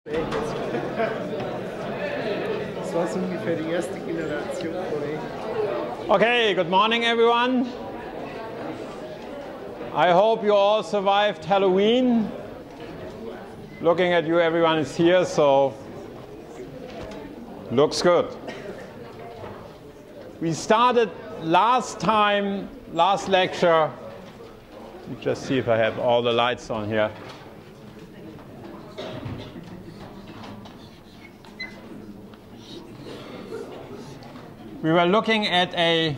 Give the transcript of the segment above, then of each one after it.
Das war so ungefähr die erste Generation Kollegen. Okay, good morning everyone. I hope you all survived Halloween. Looking at you, everyone is here, so looks good. We started last lecture. Let me just see if I have all the lights on here. We were looking at a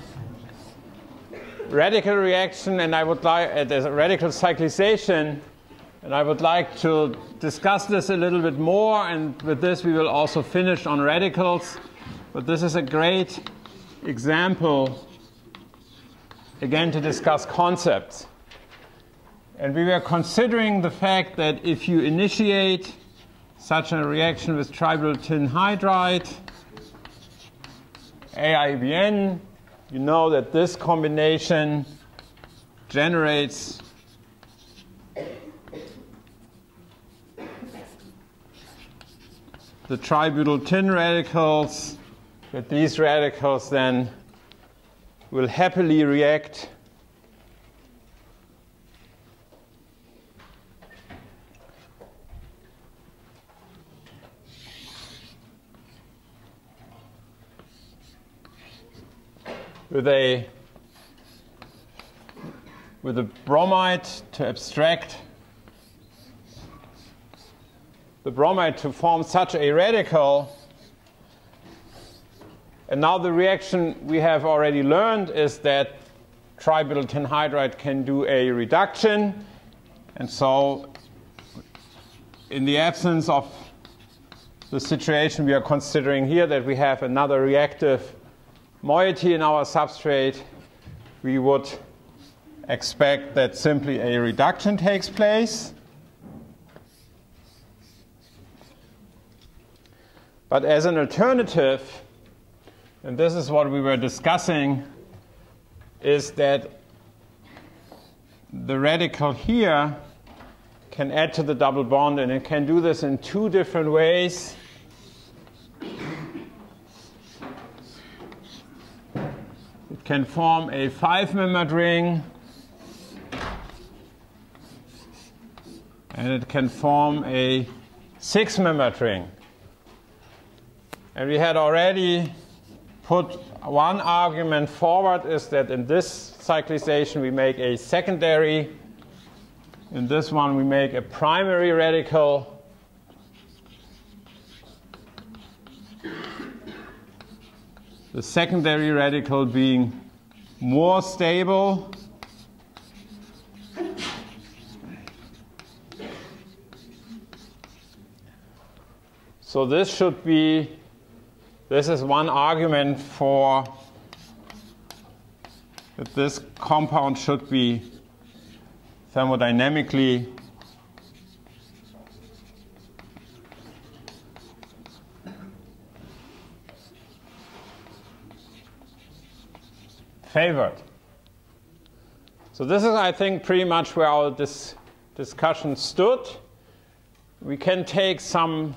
radical reaction, and I would like at a radical cyclization, and I would like to discuss this a little bit more. And with this, we will also finish on radicals. But this is a great example, again, to discuss concepts. And we were considering the fact that if you initiate such a reaction with tributyl tin hydride, AIBN, you know that this combination generates the tributyl tin radicals, that these radicals then will happily react with a bromide to abstract the bromide to form such a radical. And now the reaction we have already learned is that tributyl tin hydride can do a reduction. And so in the absence of the situation we are considering here, that we have another reactive moiety in our substrate, we would expect that simply a reduction takes place. But as an alternative, and this is what we were discussing, is that the radical here can add to the double bond, and it can do this in two different ways. It can form a 5-membered ring, and it can form a 6-membered ring. And we had already put one argument forward, is that in this cyclization we make a secondary, in this one we make a primary radical. The secondary radical being more stable. So this is one argument for that this compound should be thermodynamically favored. So this is, I think, pretty much where our discussion stood. We can take some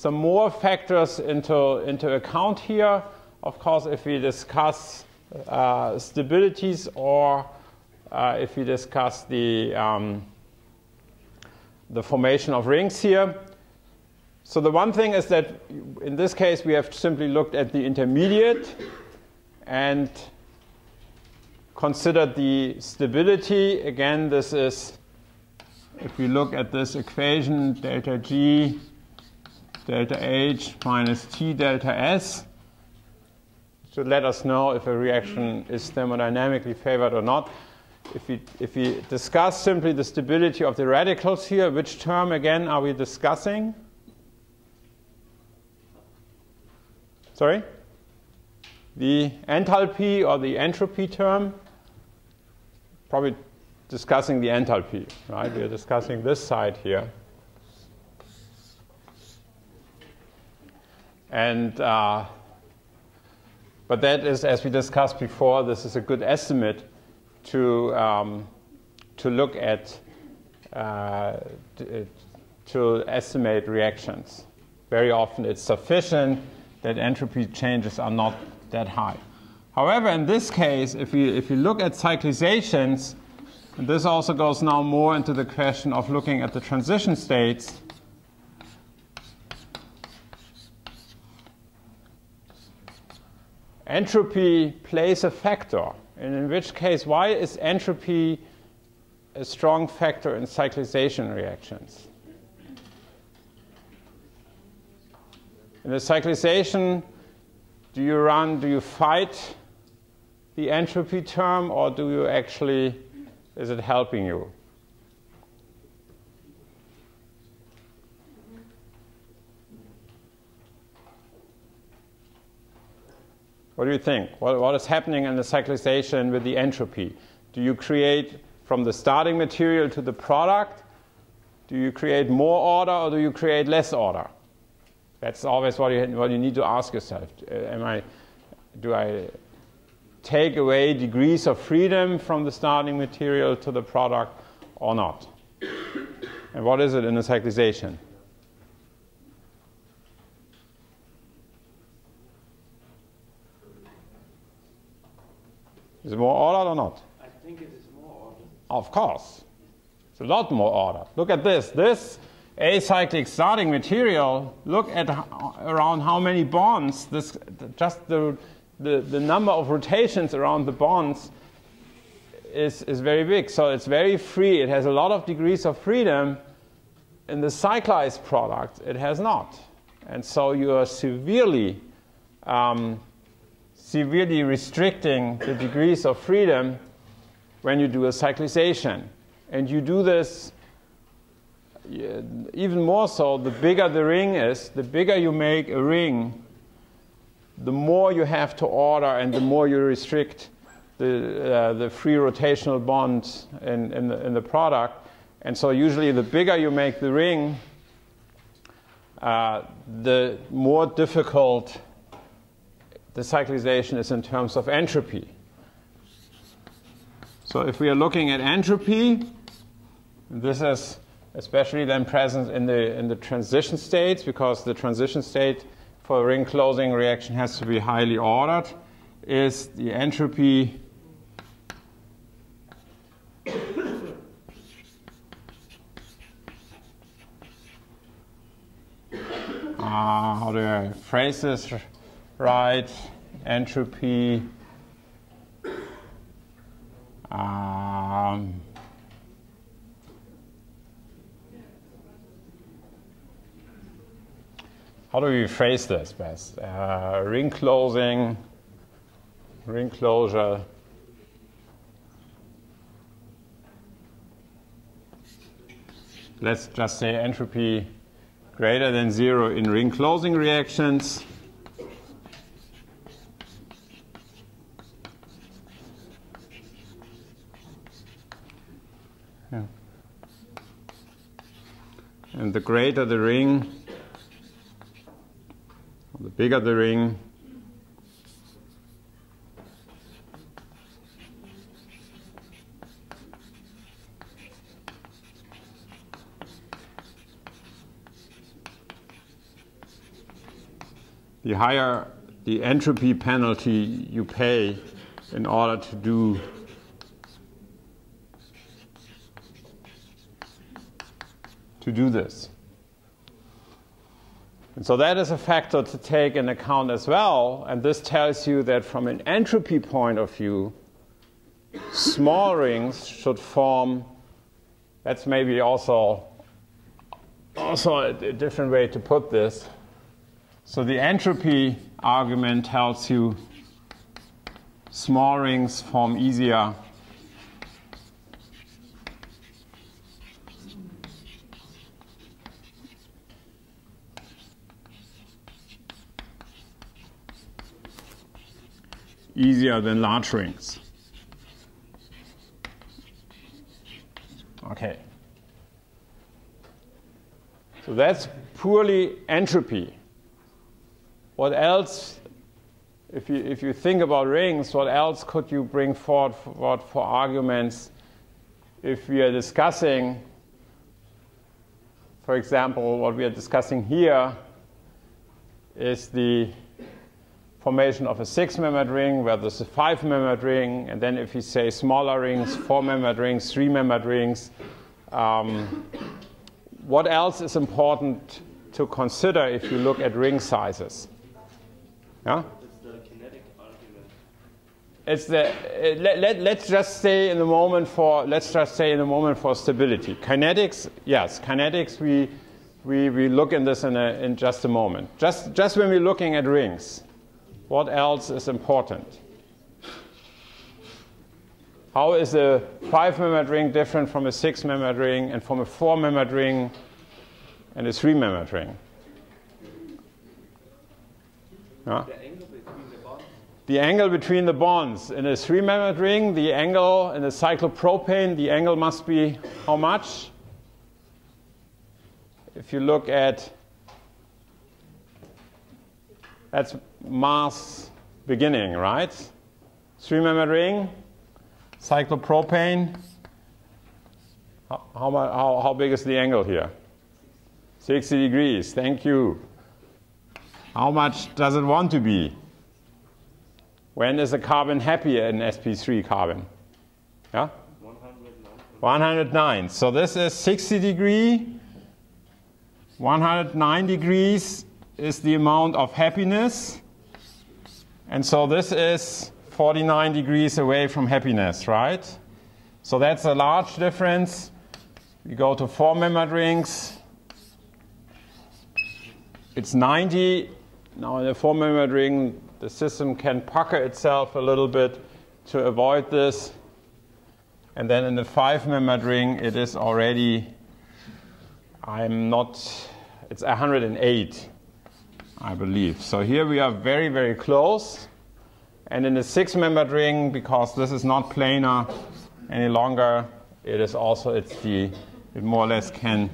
more factors into account here. Of course, if we discuss stabilities, or if we discuss the formation of rings here. So the one thing is that in this case we have simply looked at the intermediate and considered the stability. Again, this is, if we look at this equation, delta G delta H minus T delta S, should let us know if a reaction is thermodynamically favored or not. If we discuss simply the stability of the radicals here, which term again are we discussing? Sorry? The enthalpy or the entropy term? Probably discussing the enthalpy, right? We are discussing this side here. And but that is, as we discussed before, this is a good estimate to look at to estimate reactions. Very often it's sufficient that entropy changes are not that high. However, in this case, if you look at cyclizations, and this also goes now more into the question of looking at the transition states, entropy plays a factor. And in which case, why is entropy a strong factor in cyclization reactions? In the cyclization, do you fight the entropy term, or do you actually, is it helping you? What do you think? What is happening in the cyclization with the entropy? Do you create from the starting material to the product? Do you create more order, or do you create less order? That's always what you need to ask yourself. Do I take away degrees of freedom from the starting material to the product or not? And what is it in the cyclization? Is it more ordered or not? I think it is more ordered. Of course. It's a lot more ordered. Look at this. This acyclic starting material, look at around how many bonds, just the number of rotations around the bonds is very big. So it's very free. It has a lot of degrees of freedom. In the cyclized product, it has not. And so you are severely restricting the degrees of freedom when you do a cyclization. And you do this even more so the bigger the ring is, the bigger you make a ring, the more you have to order and the more you restrict the free rotational bonds in the product. And so usually the bigger you make the ring, the more difficult the cyclization is in terms of entropy. So if we are looking at entropy, this is especially then present in the transition states, because the transition state for a ring closing reaction has to be highly ordered, is the entropy how do I phrase this right? Entropy how do we phrase this best? Ring closing, ring closure. Let's just say entropy greater than 0 in ring closing reactions. Yeah. And the greater the ring, the bigger the ring, the higher the entropy penalty you pay in order to do this. And so that is a factor to take into account as well. And this tells you that from an entropy point of view, small rings should form, that's maybe also a different way to put this. So the entropy argument tells you small rings form easier than large rings. Okay. So that's purely entropy. What else, if you think about rings, what else could you bring forward for arguments if we are discussing, for example, what we are discussing here is the formation of a 6-membered ring versus a 5-membered ring, and then if we say smaller rings, 4-membered rings, 3-membered rings, what else is important to consider if you look at ring sizes? Yeah? It's the kinetic argument. It's the let's just stay in the moment for stability. Kinetics, yes, kinetics. We look in this in just a moment. Just when we're looking at rings, what else is important? How is a 5-membered ring different from a 6-membered ring and from a 4-membered ring and a 3-membered ring? Huh? The angle between the bonds. The angle between the bonds. In a 3-membered ring, the angle in the cyclopropane, the angle must be how much? If you look at, that's mass beginning, right? 3-membered ring, cyclopropane. How big is the angle here? 60 degrees, thank you. How much does it want to be? When is a carbon happy in sp3 carbon? Yeah? 109. So this is 60 degree. 109 degrees is the amount of happiness. And so this is 49 degrees away from happiness, right? So that's a large difference. We go to 4-membered rings. It's 90. Now in a 4-membered ring, the system can pucker itself a little bit to avoid this. And then in the 5-membered ring, it is already, it's 108, I believe. So here we are very, very close. And in the 6-membered ring, because this is not planar any longer, it is also, it more or less can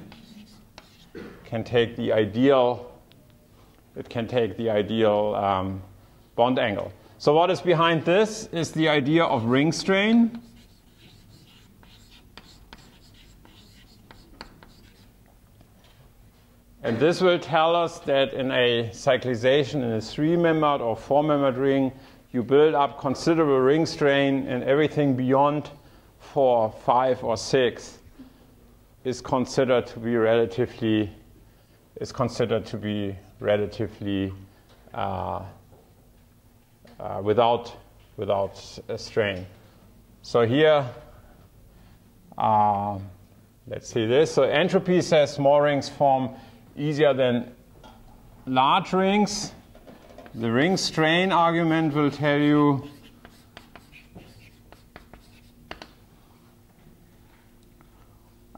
take the ideal, bond angle. So what is behind this is the idea of ring strain. And this will tell us that in a cyclization in a 3-membered or 4-membered ring, you build up considerable ring strain, and everything beyond 4, 5, or 6 is considered to be relatively without a strain. So here, let's see this. So entropy says small rings form easier than large rings. The ring strain argument will tell you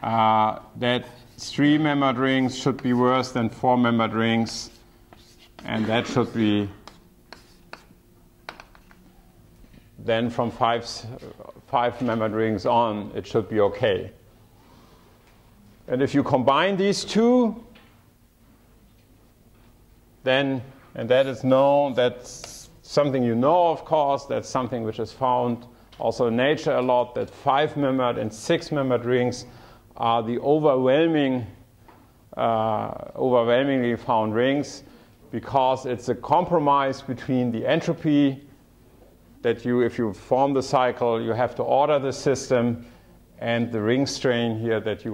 that 3-membered rings should be worse than 4-membered rings, and that should be then from 5-membered rings on, it should be okay. And if you combine these two, then, and that is known, that's something you know, of course, that's something which is found also in nature a lot, that 5-membered and 6-membered rings are the overwhelmingly found rings, because it's a compromise between the entropy that if you form the cycle, you have to order the system, and the ring strain here that you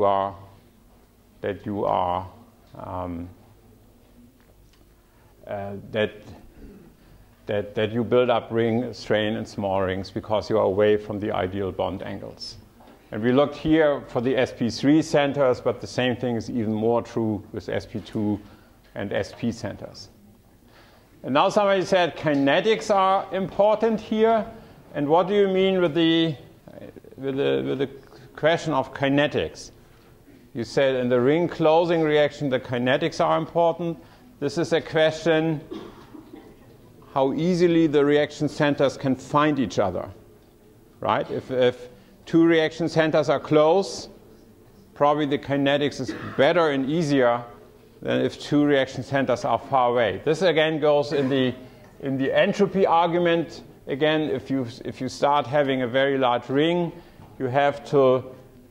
build up ring strain in small rings because you are away from the ideal bond angles. And we looked here for the sp3 centers, but the same thing is even more true with sp2 and sp centers. And now somebody said kinetics are important here. And what do you mean with the question of kinetics? You said in the ring closing reaction, the kinetics are important. This is a question how easily the reaction centers can find each other, right? If two reaction centers are close, probably the kinetics is better and easier than if two reaction centers are far away. This again goes in the entropy argument. Again, if you start having a very large ring, you have to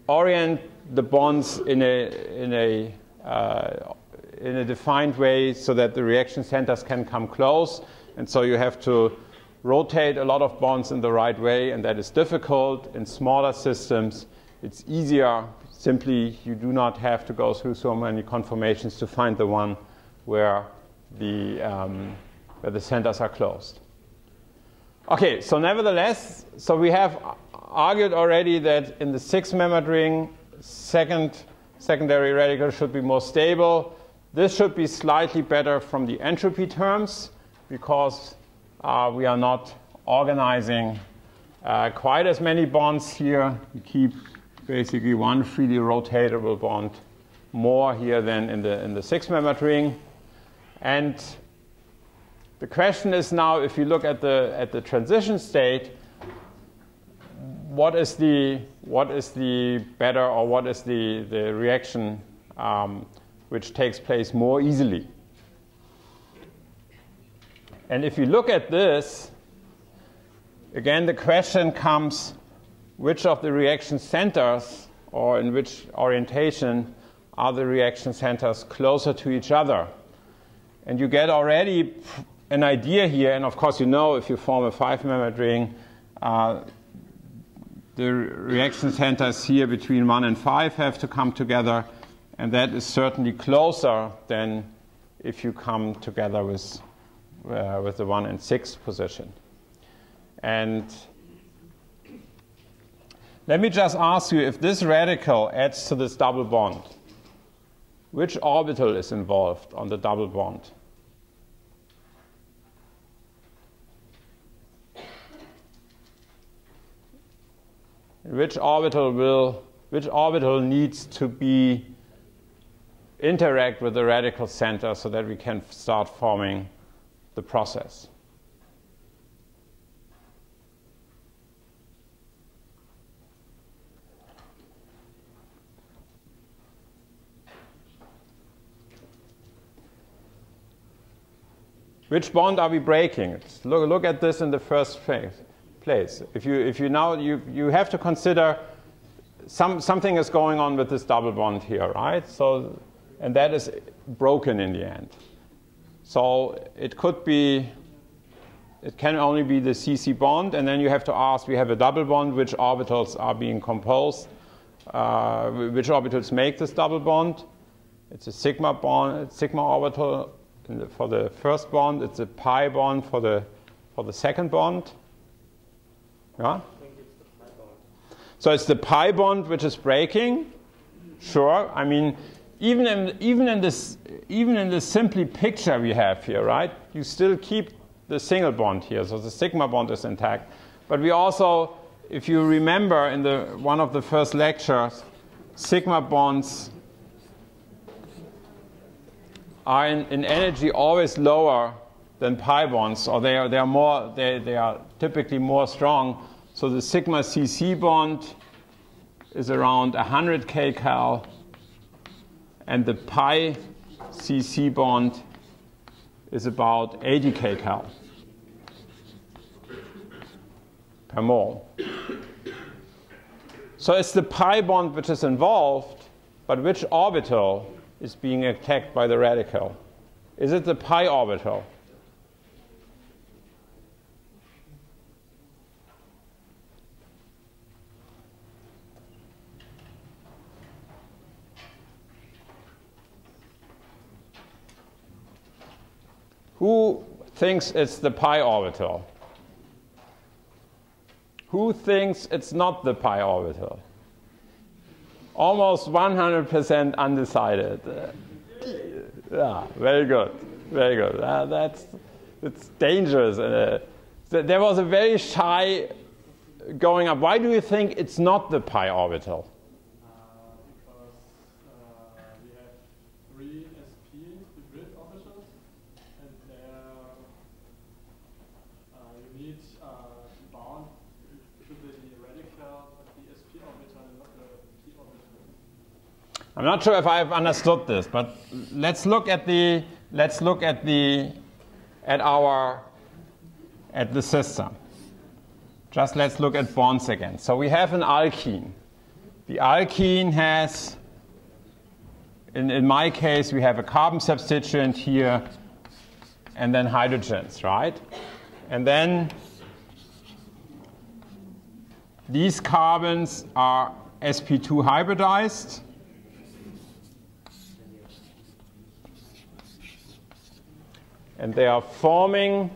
orient the bonds in a in a defined way so that the reaction centers can come close. And so you have to rotate a lot of bonds in the right way, and that is difficult. In smaller systems, it's easier. Simply, you do not have to go through so many conformations to find the one where the centers are closed. Okay, so nevertheless, so we have argued already that in the 6-membered ring, secondary radical should be more stable. This should be slightly better from the entropy terms because we are not organizing quite as many bonds here. We keep basically one freely rotatable bond more here than in the 6-membered ring. And the question is now, if you look at the transition state, what is the better, or what is the reaction which takes place more easily? And if you look at this, again, the question comes, which of the reaction centers, or in which orientation, are the reaction centers closer to each other? And you get already an idea here, and of course you know if you form a 5-membered ring, the reaction centers here between 1 and 5 have to come together, and that is certainly closer than if you come together with the 1 and 6 position. And let me just ask you, if this radical adds to this double bond, which orbital is involved on the double bond? Which orbital needs to be interact with the radical center so that we can start forming the process? Which bond are we breaking? Look at this in the first place. If you now you have to consider something is going on with this double bond here, right? So, and that is broken in the end. So it can only be the CC bond, and then you have to ask, we have a double bond, which orbitals are being composed? Which orbitals make this double bond? It's a sigma bond, sigma orbital for the first bond. It's a pi bond for the second bond. Yeah? I think it's the pi bond. So it's the pi bond which is breaking. Sure. I mean, even in this simply picture we have here, right? You still keep the single bond here, so the sigma bond is intact. But we also, if you remember in one of the first lectures, sigma bonds are in energy always lower than pi bonds, or they are typically more strong. So the sigma CC bond is around 100 kcal, and the pi CC bond is about 80 kcal per mole. So it's the pi bond which is involved, but which orbital is being attacked by the radical? Is it the pi orbital? Who thinks it's the pi orbital? Who thinks it's not the pi orbital? Almost 100% undecided. Yeah, very good, very good. It's dangerous. There was a very shy going up. Why do you think it's not the pi orbital? Because we have 3 sp hybrid orbitals, and you need to bound to the radical of the sp orbital and not the p orbital. I'm not sure if I've understood this, but let's look at the system. Just let's look at bonds again. So we have an alkene. The alkene has in my case, we have a carbon substituent here and then hydrogens, right? And then these carbons are sp2 hybridized. And they are forming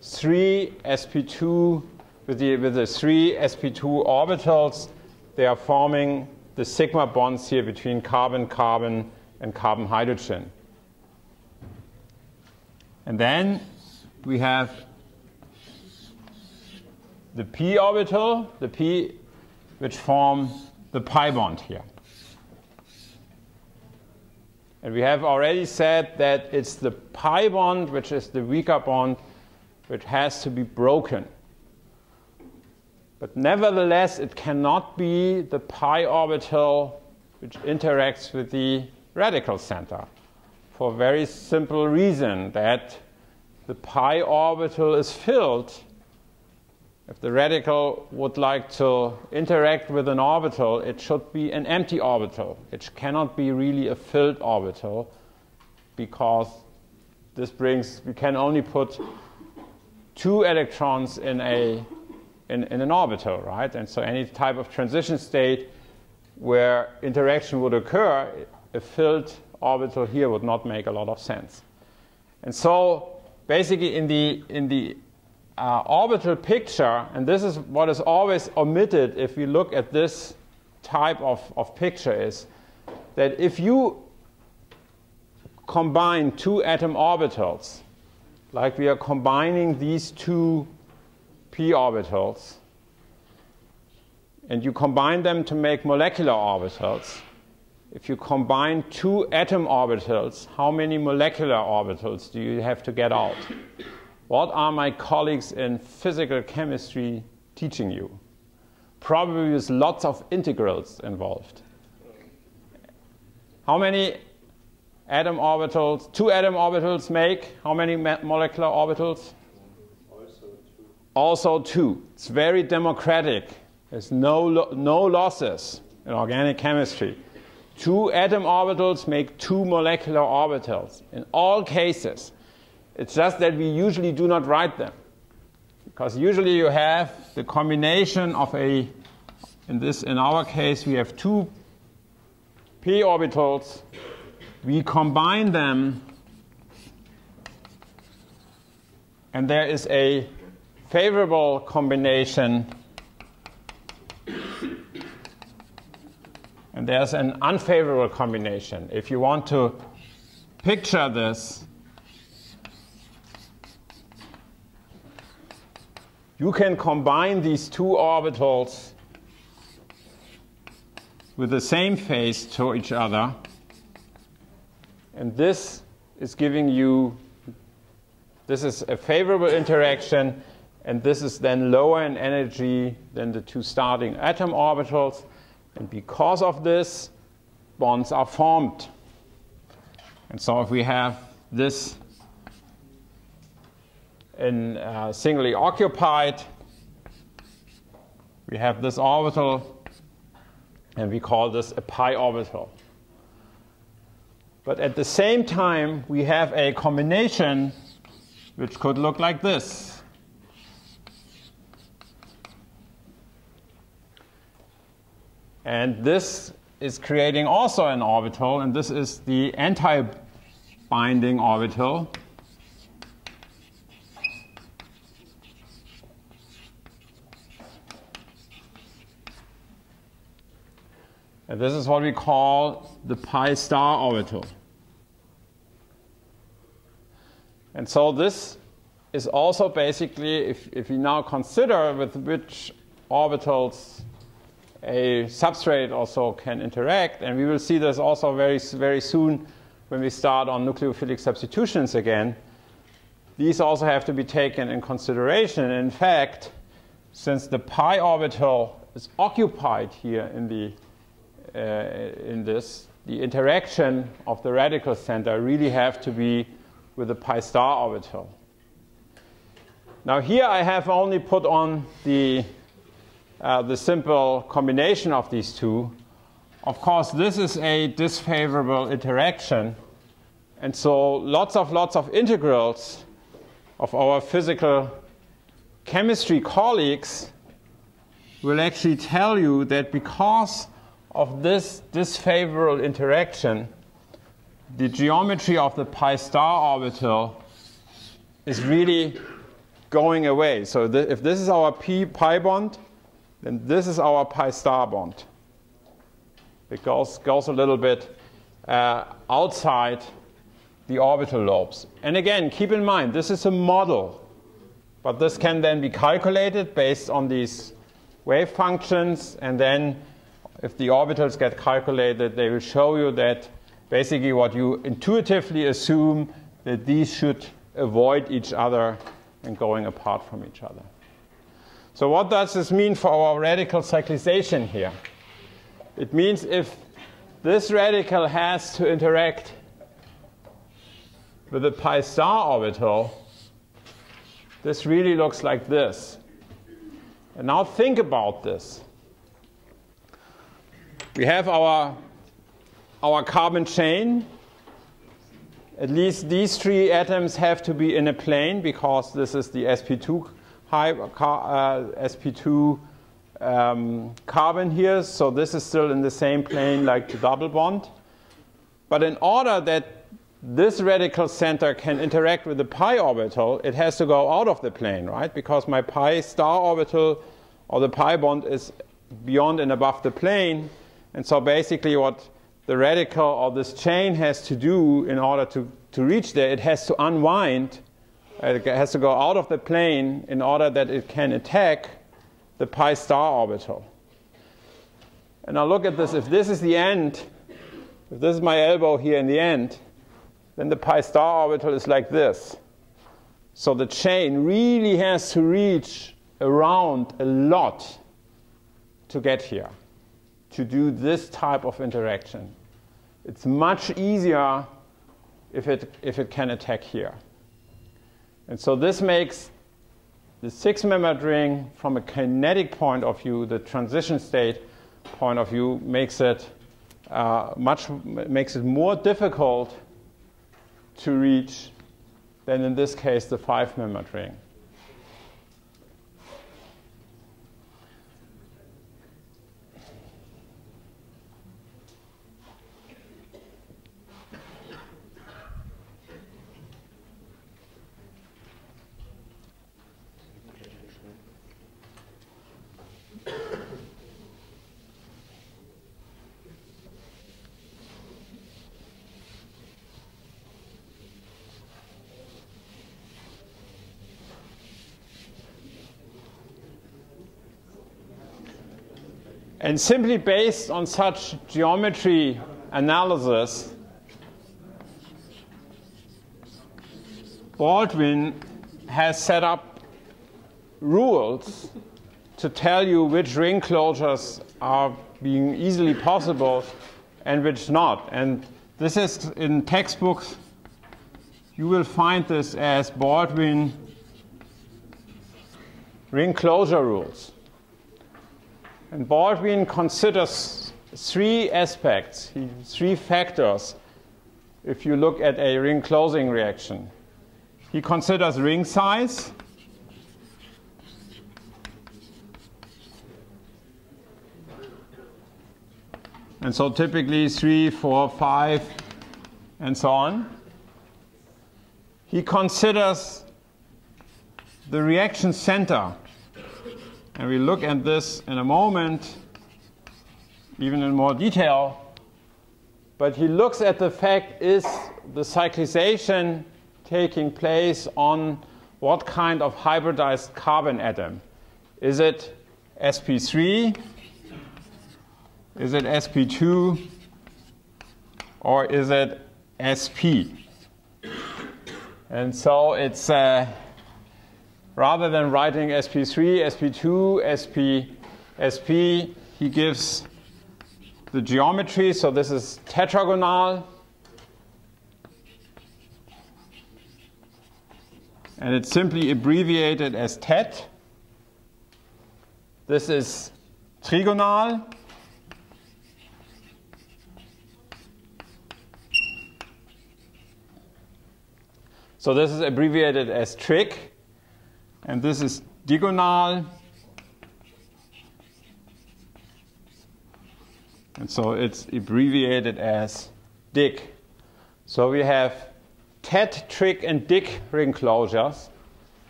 3 sp2 with the 3 sp2 orbitals. They are forming the sigma bonds here between carbon-carbon and carbon-hydrogen. And then we have the p orbital, the p, which form the pi bond here. And we have already said that it's the pi bond, which is the weaker bond, which has to be broken. But nevertheless, it cannot be the pi orbital which interacts with the radical center, for a very simple reason, that the pi orbital is filled. If the radical would like to interact with an orbital, it should be an empty orbital. It cannot be really a filled orbital, because this brings, we can only put 2 electrons in an orbital, right? And so any type of transition state where interaction would occur, a filled orbital here would not make a lot of sense. And so basically in the orbital picture, and this is what is always omitted if we look at this type of picture, is that if you combine 2 atom orbitals, like we are combining these 2 p orbitals, and you combine them to make molecular orbitals, if you combine 2 atom orbitals, how many molecular orbitals do you have to get out? What are my colleagues in physical chemistry teaching you? Probably with lots of integrals involved. How many atom orbitals, 2 atom orbitals make how many molecular orbitals? Also 2. It's very democratic. There's no losses in organic chemistry. 2 atom orbitals make 2 molecular orbitals in all cases. It's just that we usually do not write them, because usually you have the combination of in our case, we have 2 p orbitals. We combine them, and there is a favorable combination, and there's an unfavorable combination. If you want to picture this, you can combine these 2 orbitals with the same phase to each other, and this is giving you, this is a favorable interaction, and this is then lower in energy than the 2 starting atom orbitals, and because of this, bonds are formed. And so if we have this in singly occupied, we have this orbital, and we call this a pi orbital. But at the same time, we have a combination which could look like this. And this is creating also an orbital, and this is the anti-binding orbital. And this is what we call the pi star orbital. And so this is also basically, if we now consider with which orbitals a substrate also can interact, and we will see this also very, very soon when we start on nucleophilic substitutions again, these also have to be taken in consideration. In fact, since the pi orbital is occupied here in this, the interaction of the radical center really have to be with the pi star orbital. Now here I have only put on the simple combination of these 2, of course, this is a disfavorable interaction. And so lots of integrals of our physical chemistry colleagues will actually tell you that because of this disfavorable interaction, the geometry of the pi star orbital is really going away. So if this is our pi bond, then this is our pi star bond. It goes a little bit outside the orbital lobes. And again, keep in mind, this is a model. But this can then be calculated based on these wave functions. And then if the orbitals get calculated, they will show you that basically what you intuitively assume that these should avoid each other and going apart from each other. So what does this mean for our radical cyclization here? It means if this radical has to interact with the pi star orbital, this really looks like this. And now think about this. We have our carbon chain. At least these three atoms have to be in a plane because this is the sp2 carbon here. So this is still in the same plane like the double bond. But in order that this radical center can interact with the pi orbital, it has to go out of the plane, right? Because my pi star orbital or the pi bond is beyond and above the plane. And so basically what the radical or this chain has to do in order to reach there, it has to unwind, it has to go out of the plane in order that it can attack the pi star orbital. And now look at this. If this is the end, if this is my elbow here in the end, then the pi star orbital is like this. So the chain really has to reach around a lot to get here, to do this type of interaction. It's much easier if it can attack here. And so this makes the six-membered ring, from a kinetic point of view, the transition state point of view, makes it more difficult to reach than in this case the five-membered ring. And simply based on such geometry analysis, Baldwin has set up rules to tell you which ring closures are being easily possible and which not. And this is in textbooks, you will find this as Baldwin ring closure rules. And Baldwin considers three aspects, three factors, if you look at a ring closing reaction. He considers ring size, and so typically 3, 4, 5, and so on. He considers the reaction center. And we'll look at this in a moment, even in more detail. But he looks at the fact, is the cyclization taking place on what kind of hybridized carbon atom? Is it sp3? Is it sp2? Or is it sp? And so it's rather than writing sp3, sp2, sp, he gives the geometry. So this is tetragonal. And it's simply abbreviated as tet. This is trigonal. So this is abbreviated as trig, and this is diagonal. And so it's abbreviated as dig. So we have tet, trig, and dig ring closures.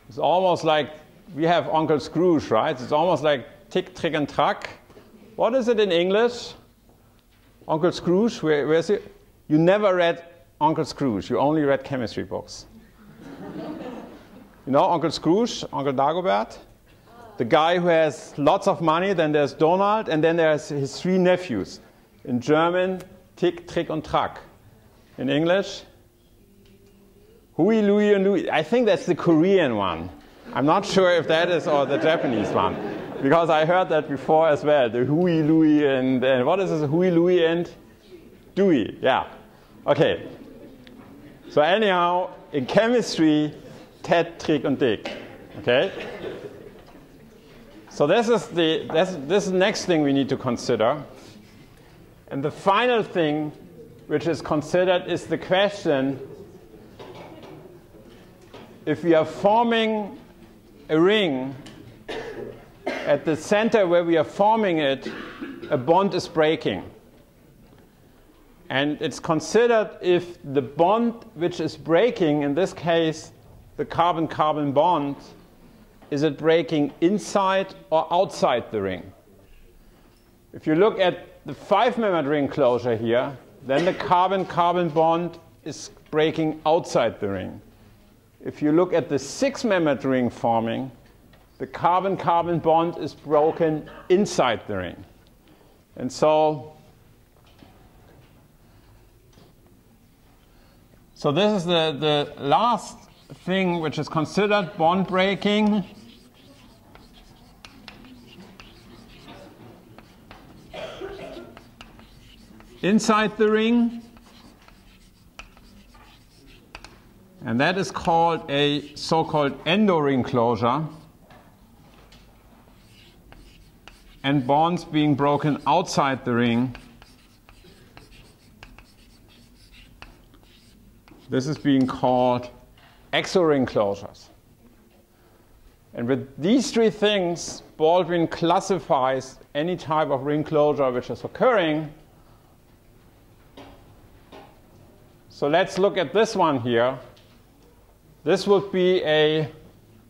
It's almost like we have Uncle Scrooge, right? It's almost like tick, trig, and track. What is it in English? Uncle Scrooge, where is it? You never read Uncle Scrooge. You only read chemistry books. You know Uncle Scrooge, Uncle Dagobert? The guy who has lots of money, then there's Donald, and then there's his 3 nephews. In German, tick, trig, and track. In English, Hui, Louie, and Louie. I think that's the Korean one. I'm not sure if that is or the Japanese one, because I heard that before as well. The Hui, Louie, and what is this? Hui, Louie, and Dewey. Yeah. Okay. So anyhow, in chemistry, tet, trig, and dig. Okay. So this is the next thing we need to consider. And the final thing which is considered is the question, if we are forming a ring, at the center where we are forming it, a bond is breaking. And it's considered if the bond which is breaking, in this case the carbon-carbon bond, is it breaking inside or outside the ring? If you look at the 5-membered ring closure here, then the carbon-carbon bond is breaking outside the ring. If you look at the 6-membered ring forming, the carbon-carbon bond is broken inside the ring. And so this is the last thing which is considered bond breaking. Inside the ring, and that is called a so-called endo-ring closure, and bonds being broken outside the ring. This is being called exo-ring closures. And with these 3 things, Baldwin classifies any type of ring closure which is occurring. So let's look at this one here. This would be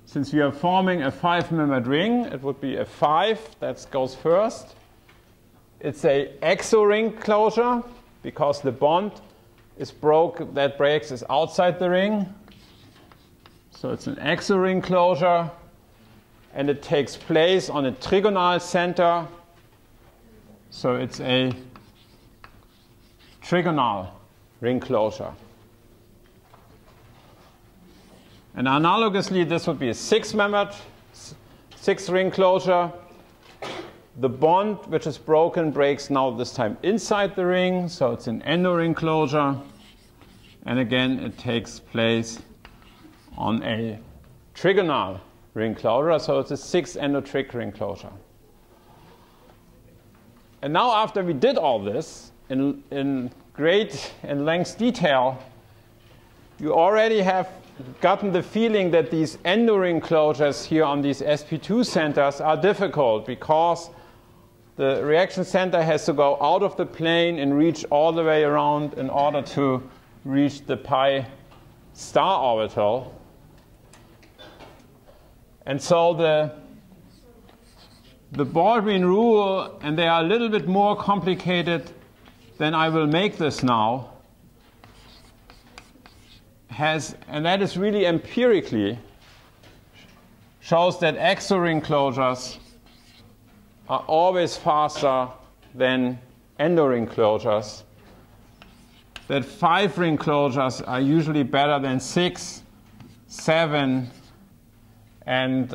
since we are forming a 5-membered ring, it would be a 5, that goes first. It's a exo-ring closure, because the bond that breaks is outside the ring. So it's an exo-ring closure, and it takes place on a trigonal center. So it's a trigonal ring closure. And analogously, this would be a 6-membered 6-ring closure. The bond which is broken breaks now this time inside the ring, so it's an endo-ring closure. And again, it takes place on a trigonal ring closure, so it's a 6-endo-trig ring closure. And now after we did all this in great and length detail, you already have gotten the feeling that these endo-ring closures here on these sp2 centers are difficult, because the reaction center has to go out of the plane and reach all the way around in order to reach the pi star orbital. And so the Baldwin rule, and they are a little bit more complicated than I will make this now, and that is really empirically, shows that exo-ring closures are always faster than endo-ring closures, that 5-ring closures are usually better than 6, 7, and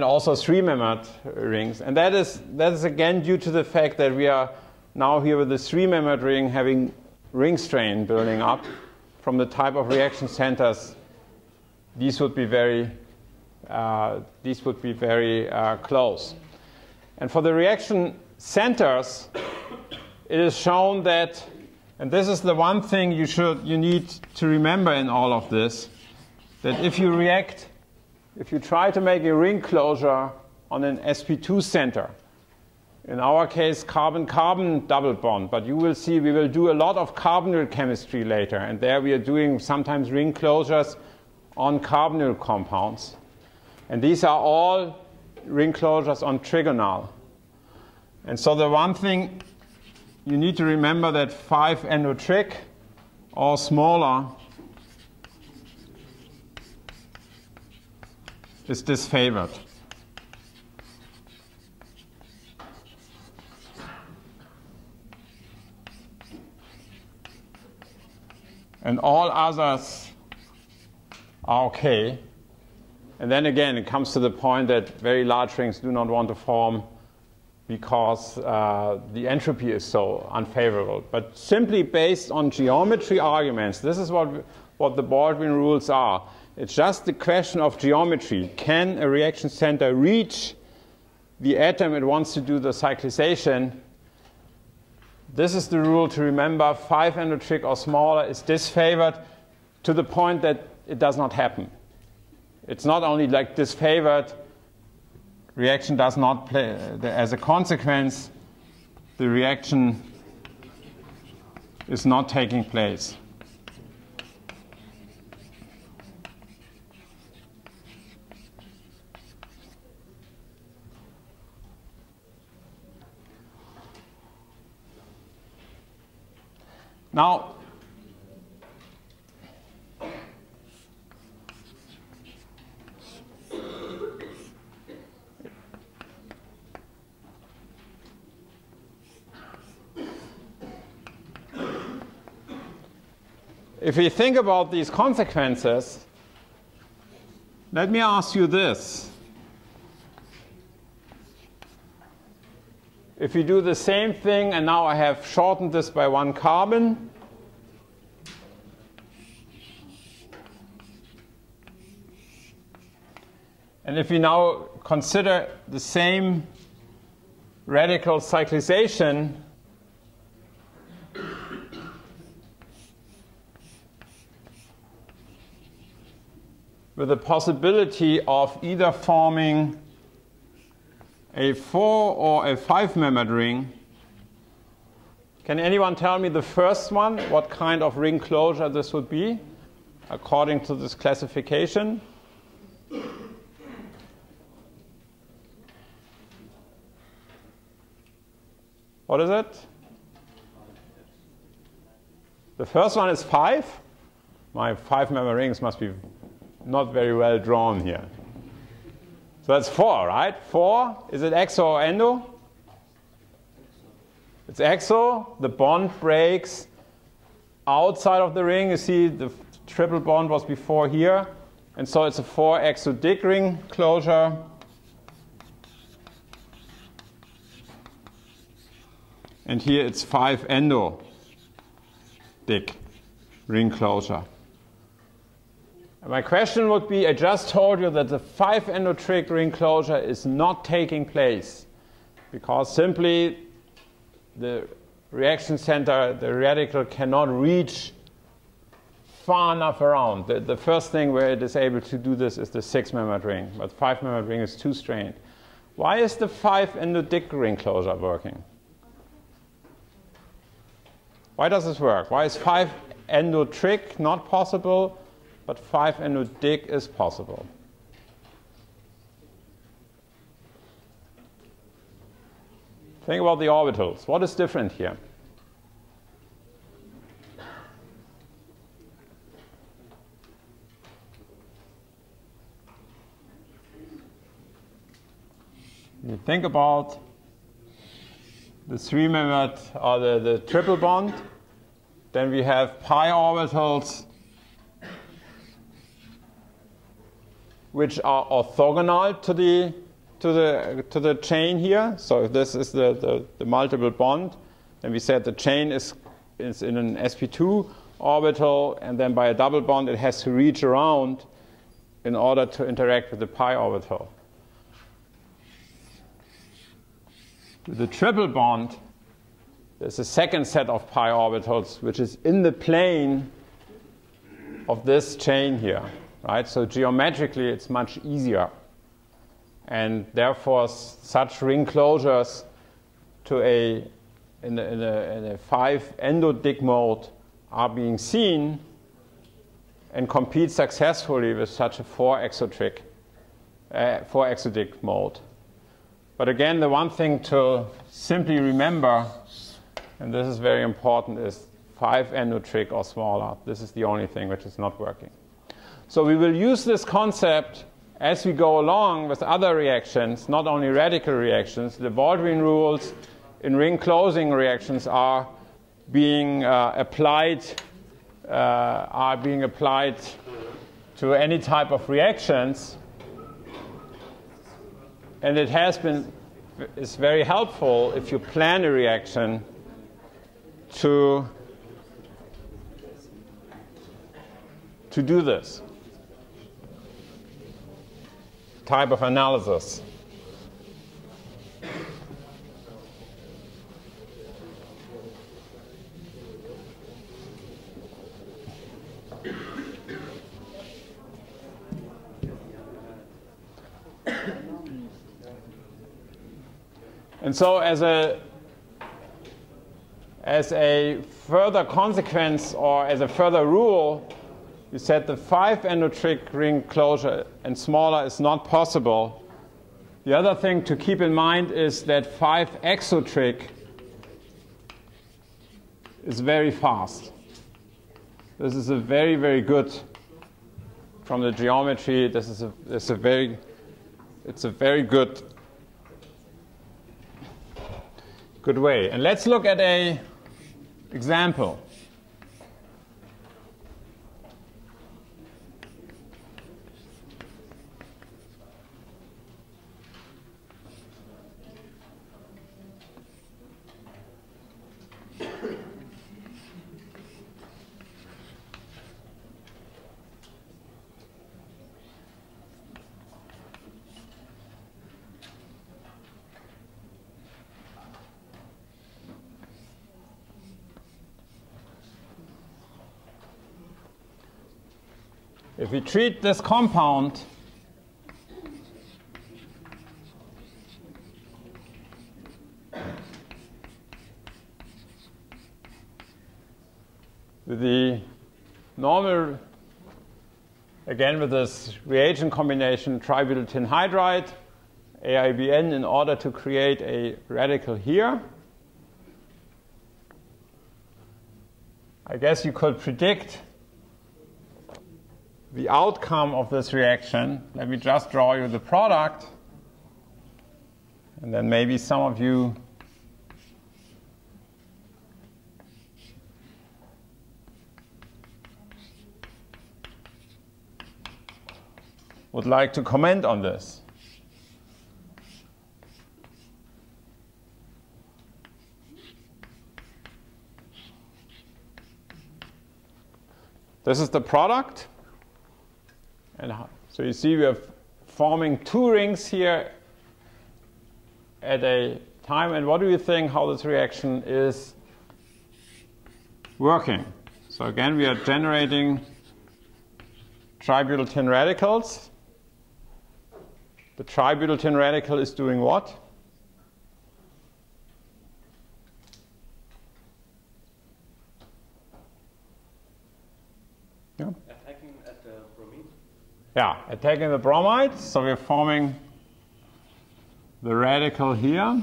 also 3-membered rings. And that is again due to the fact that we are now here with the 3-membered ring having ring strain building up from the type of reaction centers. These would be very close. And for the reaction centers, it is shown that And this is the one thing you need to remember in all of this, that if you try to make a ring closure on an sp2 center, in our case carbon-carbon double bond, but you will see we will do a lot of carbonyl chemistry later, and there we are doing sometimes ring closures on carbonyl compounds. And these are all ring closures on trigonal. And so the one thing you need to remember that 5-endo trig or smaller is disfavored. And all others are okay. And then again, it comes to the point that very large rings do not want to form because the entropy is so unfavorable. But simply based on geometry arguments, this is what the Baldwin rules are. It's just the question of geometry. Can a reaction center reach the atom it wants to do the cyclization? This is the rule to remember. 5-endo trig or smaller is disfavored to the point that it does not happen. It's not only like disfavored, reaction does not play. As a consequence, the reaction is not taking place. Now, if we think about these consequences, let me ask you this. If we do the same thing, and now I have shortened this by 1 carbon, and if we now consider the same radical cyclization, with the possibility of either forming a 4 or a 5-membered ring. Can anyone tell me the first one, what kind of ring closure this would be, according to this classification? What is it? The first one is 5. My 5-member rings must be not very well drawn here. So that's 4, right? 4, is it exo or endo? It's exo. The bond breaks outside of the ring. You see the triple bond was before here. And so it's a 4-exo dig ring closure. And here it's 5-endo dig ring closure. And my question would be, I just told you that the 5-endo trig ring closure is not taking place because simply the reaction center, the radical, cannot reach far enough around. The first thing where it is able to do this is the 6-membered ring, but 5-membered ring is too strained. Why is the 5-endo dig ring closure working? Why does this work? Why is 5-endo trig not possible, but 5-endo dig is possible? Think about the orbitals. What is different here? You think about the 3-membered or the triple bond. Then we have pi orbitals which are orthogonal to the chain here. So if this is the multiple bond, then we said the chain is in an sp2 orbital, and then by a double bond it has to reach around in order to interact with the pi orbital. With the triple bond, there's a second set of pi orbitals which is in the plane of this chain here, right? So geometrically it's much easier. And therefore such ring closures to in a 5 endodic mode are being seen and compete successfully with such a 4 exodic mode. But again, the one thing to simply remember, and this is very important, is 5 endotric or smaller. This is the only thing which is not working. So we will use this concept as we go along with other reactions, not only radical reactions. The Baldwin rules in ring closing reactions are being applied to any type of reactions. And it's very helpful if you plan a reaction to do this type of analysis. And so as a further consequence or as a further rule, you said the 5 endotric ring closure and smaller is not possible. The other thing to keep in mind is that 5 exotric is very fast. This is a very, very good, from the geometry, it's a very good way. And let's look at an example. If we treat this compound with the normal, again with this reagent combination tributyl tin hydride, AIBN, in order to create a radical here, I guess you could predict the outcome of this reaction. Let me just draw you the product, and then maybe some of you would like to comment on this. This is the product. And so you see we are forming 2 rings here at a time. And what do you think how this reaction is working? So again, we are generating tributyl tin radicals. The tributyl tin radical is doing what? Yeah. Attacking at the bromine? Yeah, attacking the bromide. So we're forming the radical here.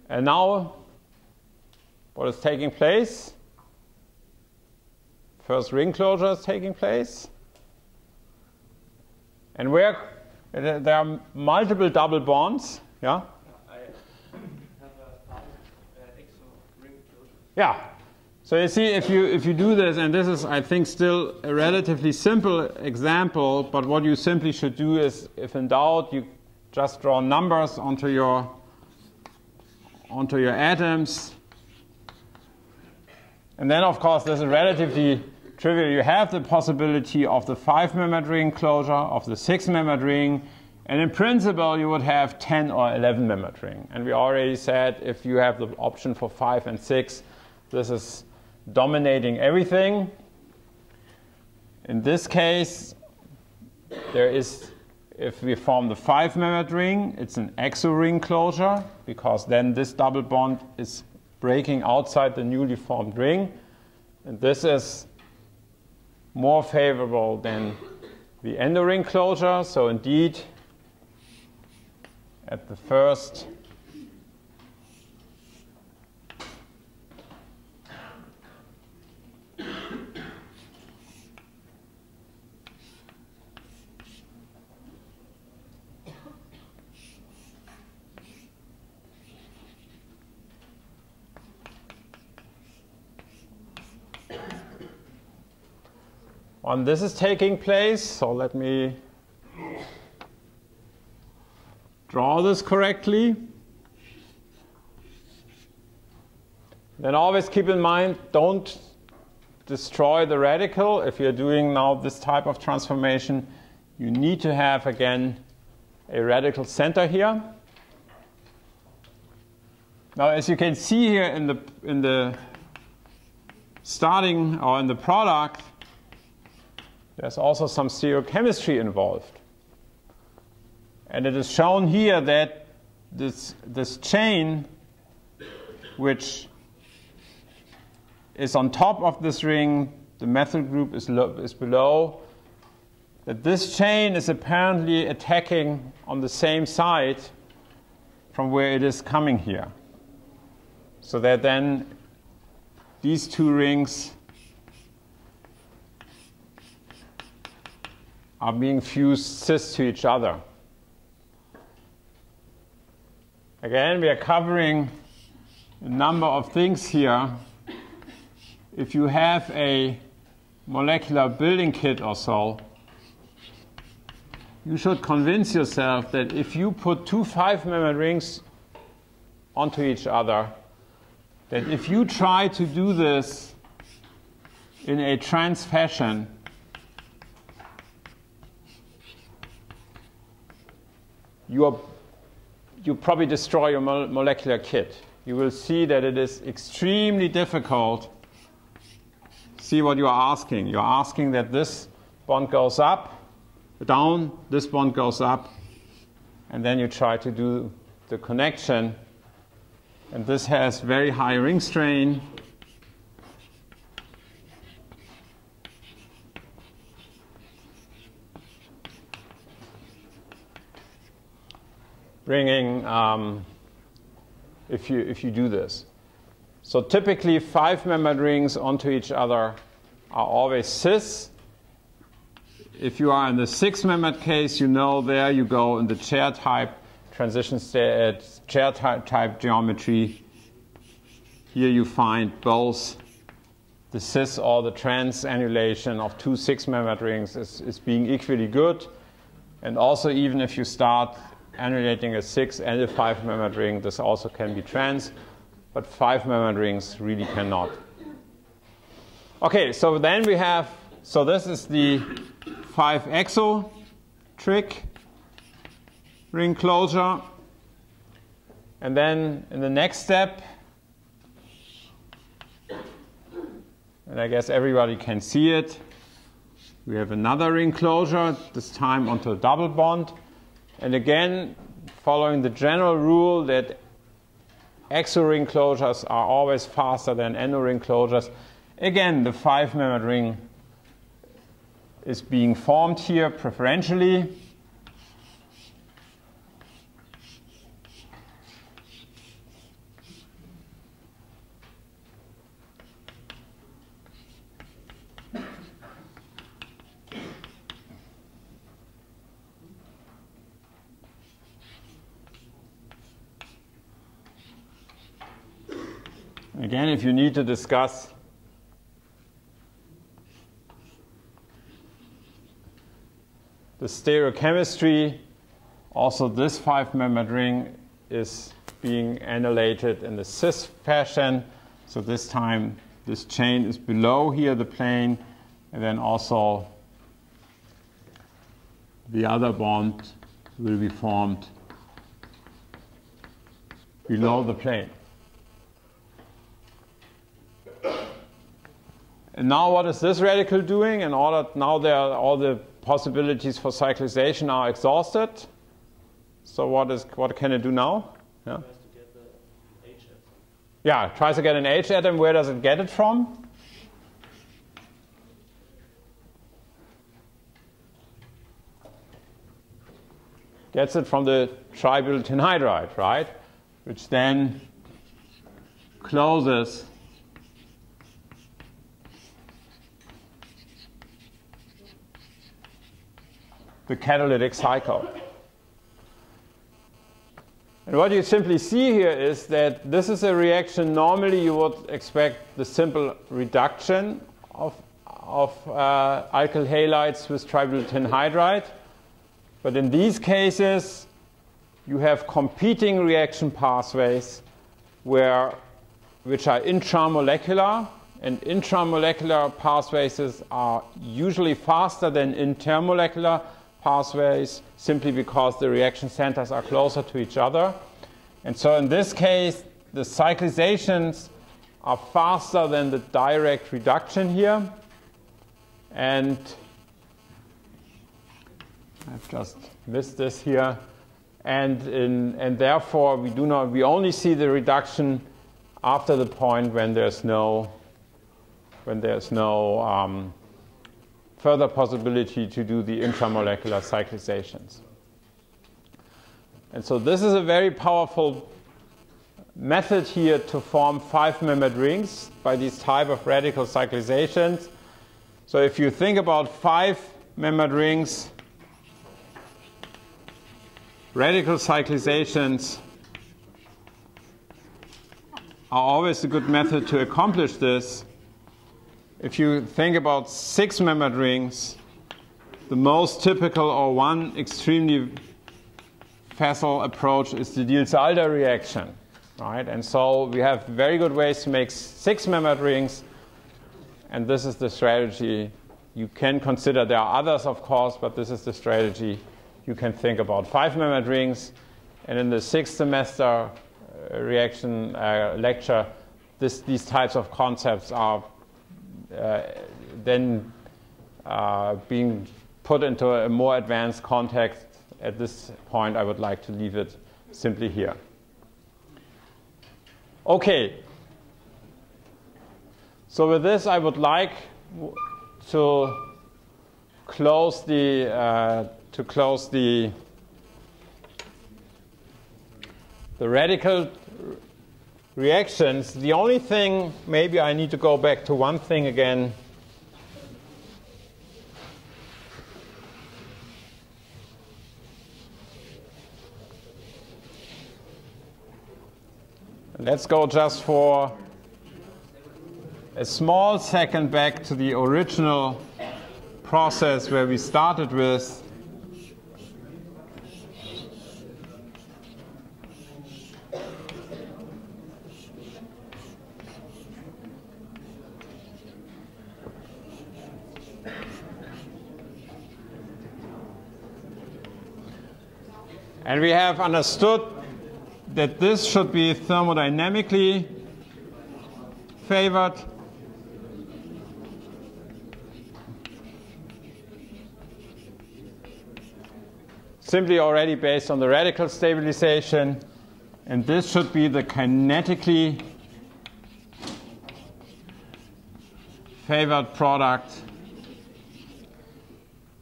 And now, what is taking place? First ring closure is taking place. And where there are multiple double bonds, yeah? I have a exo ring closure. Yeah. So you see, if you do this, and this is, I think, still a relatively simple example, but what you simply should do is, if in doubt, you just draw numbers onto your atoms. And then, of course, this is relatively trivial. You have the possibility of the 5-membered ring closure, of the 6-membered ring, and in principle, you would have 10 or 11-membered ring. And we already said if you have the option for 5 and 6, this is dominating everything. In this case, there is, if we form the 5-membered ring, it's an exo ring closure, because then this double bond is breaking outside the newly formed ring. And this is more favorable than the endo ring closure. So indeed, at the first when this is taking place, so let me draw this correctly. Then always keep in mind, don't destroy the radical. If you're doing now this type of transformation, you need to have, again, a radical center here. Now, as you can see here in the starting or in the product, there's also some stereochemistry involved. And it is shown here that this chain, which is on top of this ring, the methyl group is below, that this chain is apparently attacking on the same side from where it is coming here. So that then these two rings are being fused cis to each other. Again, we are covering a number of things here. If you have a molecular building kit or so, you should convince yourself that if you put two 5-membered rings onto each other, that if you try to do this in a trans fashion, you probably destroy your molecular kit. You will see that it is extremely difficult. See what you are asking. You're asking that this bond goes up, down, this bond goes up, and then you try to do the connection. And this has very high ring strain. Bringing, if you do this. So typically 5-membered rings onto each other are always cis. If you are in the 6-membered case, you know there you go in the chair type transition chair type geometry. Here you find both the cis or the trans annulation of two 6-membered rings is being equally good. And also even if you start annulating a 6 and a 5-membered ring, this also can be trans, but 5-membered rings really cannot. Okay, so then we have, so this is the 5-exo trick ring closure. And then in the next step, and I guess everybody can see it, we have another ring closure, this time onto a double bond. And again, following the general rule that exo ring closures are always faster than endo ring closures, again, the 5-membered ring is being formed here preferentially. Again, if you need to discuss the stereochemistry, also this 5-membered ring is being annihilated in the cis fashion. So this time this chain is below here, the plane, and then also the other bond will be formed below the plane. And now what is this radical doing? In order, now all the possibilities for cyclization are exhausted. So what can it do now? Yeah. Tries to get the H atom. Yeah, it tries to get an H atom. Where does it get it from? Gets it from the tributyl anhydride, right? Which then closes the catalytic cycle. And what you simply see here is that this is a reaction normally you would expect the simple reduction of alkyl halides with tributyl anhydride. But in these cases, you have competing reaction pathways which are intramolecular, and intramolecular pathways are usually faster than intermolecular pathways simply because the reaction centers are closer to each other. And so in this case, the cyclizations are faster than the direct reduction here. And I've just missed this here. And therefore, we only see the reduction after the point when there's no further possibility to do the intramolecular cyclizations. And so this is a very powerful method here to form 5-membered rings by these type of radical cyclizations. So if you think about 5-membered rings, radical cyclizations are always a good method to accomplish this. If you think about 6-membered rings, the most typical or one extremely facile approach is the Diels-Alder reaction, right? And so we have very good ways to make 6-membered rings, and this is the strategy you can consider. There are others, of course, but this is the strategy you can think about. 5-membered rings, and in the 6th semester reaction lecture, these types of concepts are then being put into a more advanced context. At this point, I would like to leave it simply here. Okay. So with this, I would like to close the radical reactions. The only thing, maybe I need to go back to one thing again. Let's go just for a small second back to the original process where we started with. And we have understood that this should be thermodynamically favored. Simply already based on the radical stabilization. And this should be the kinetically favored product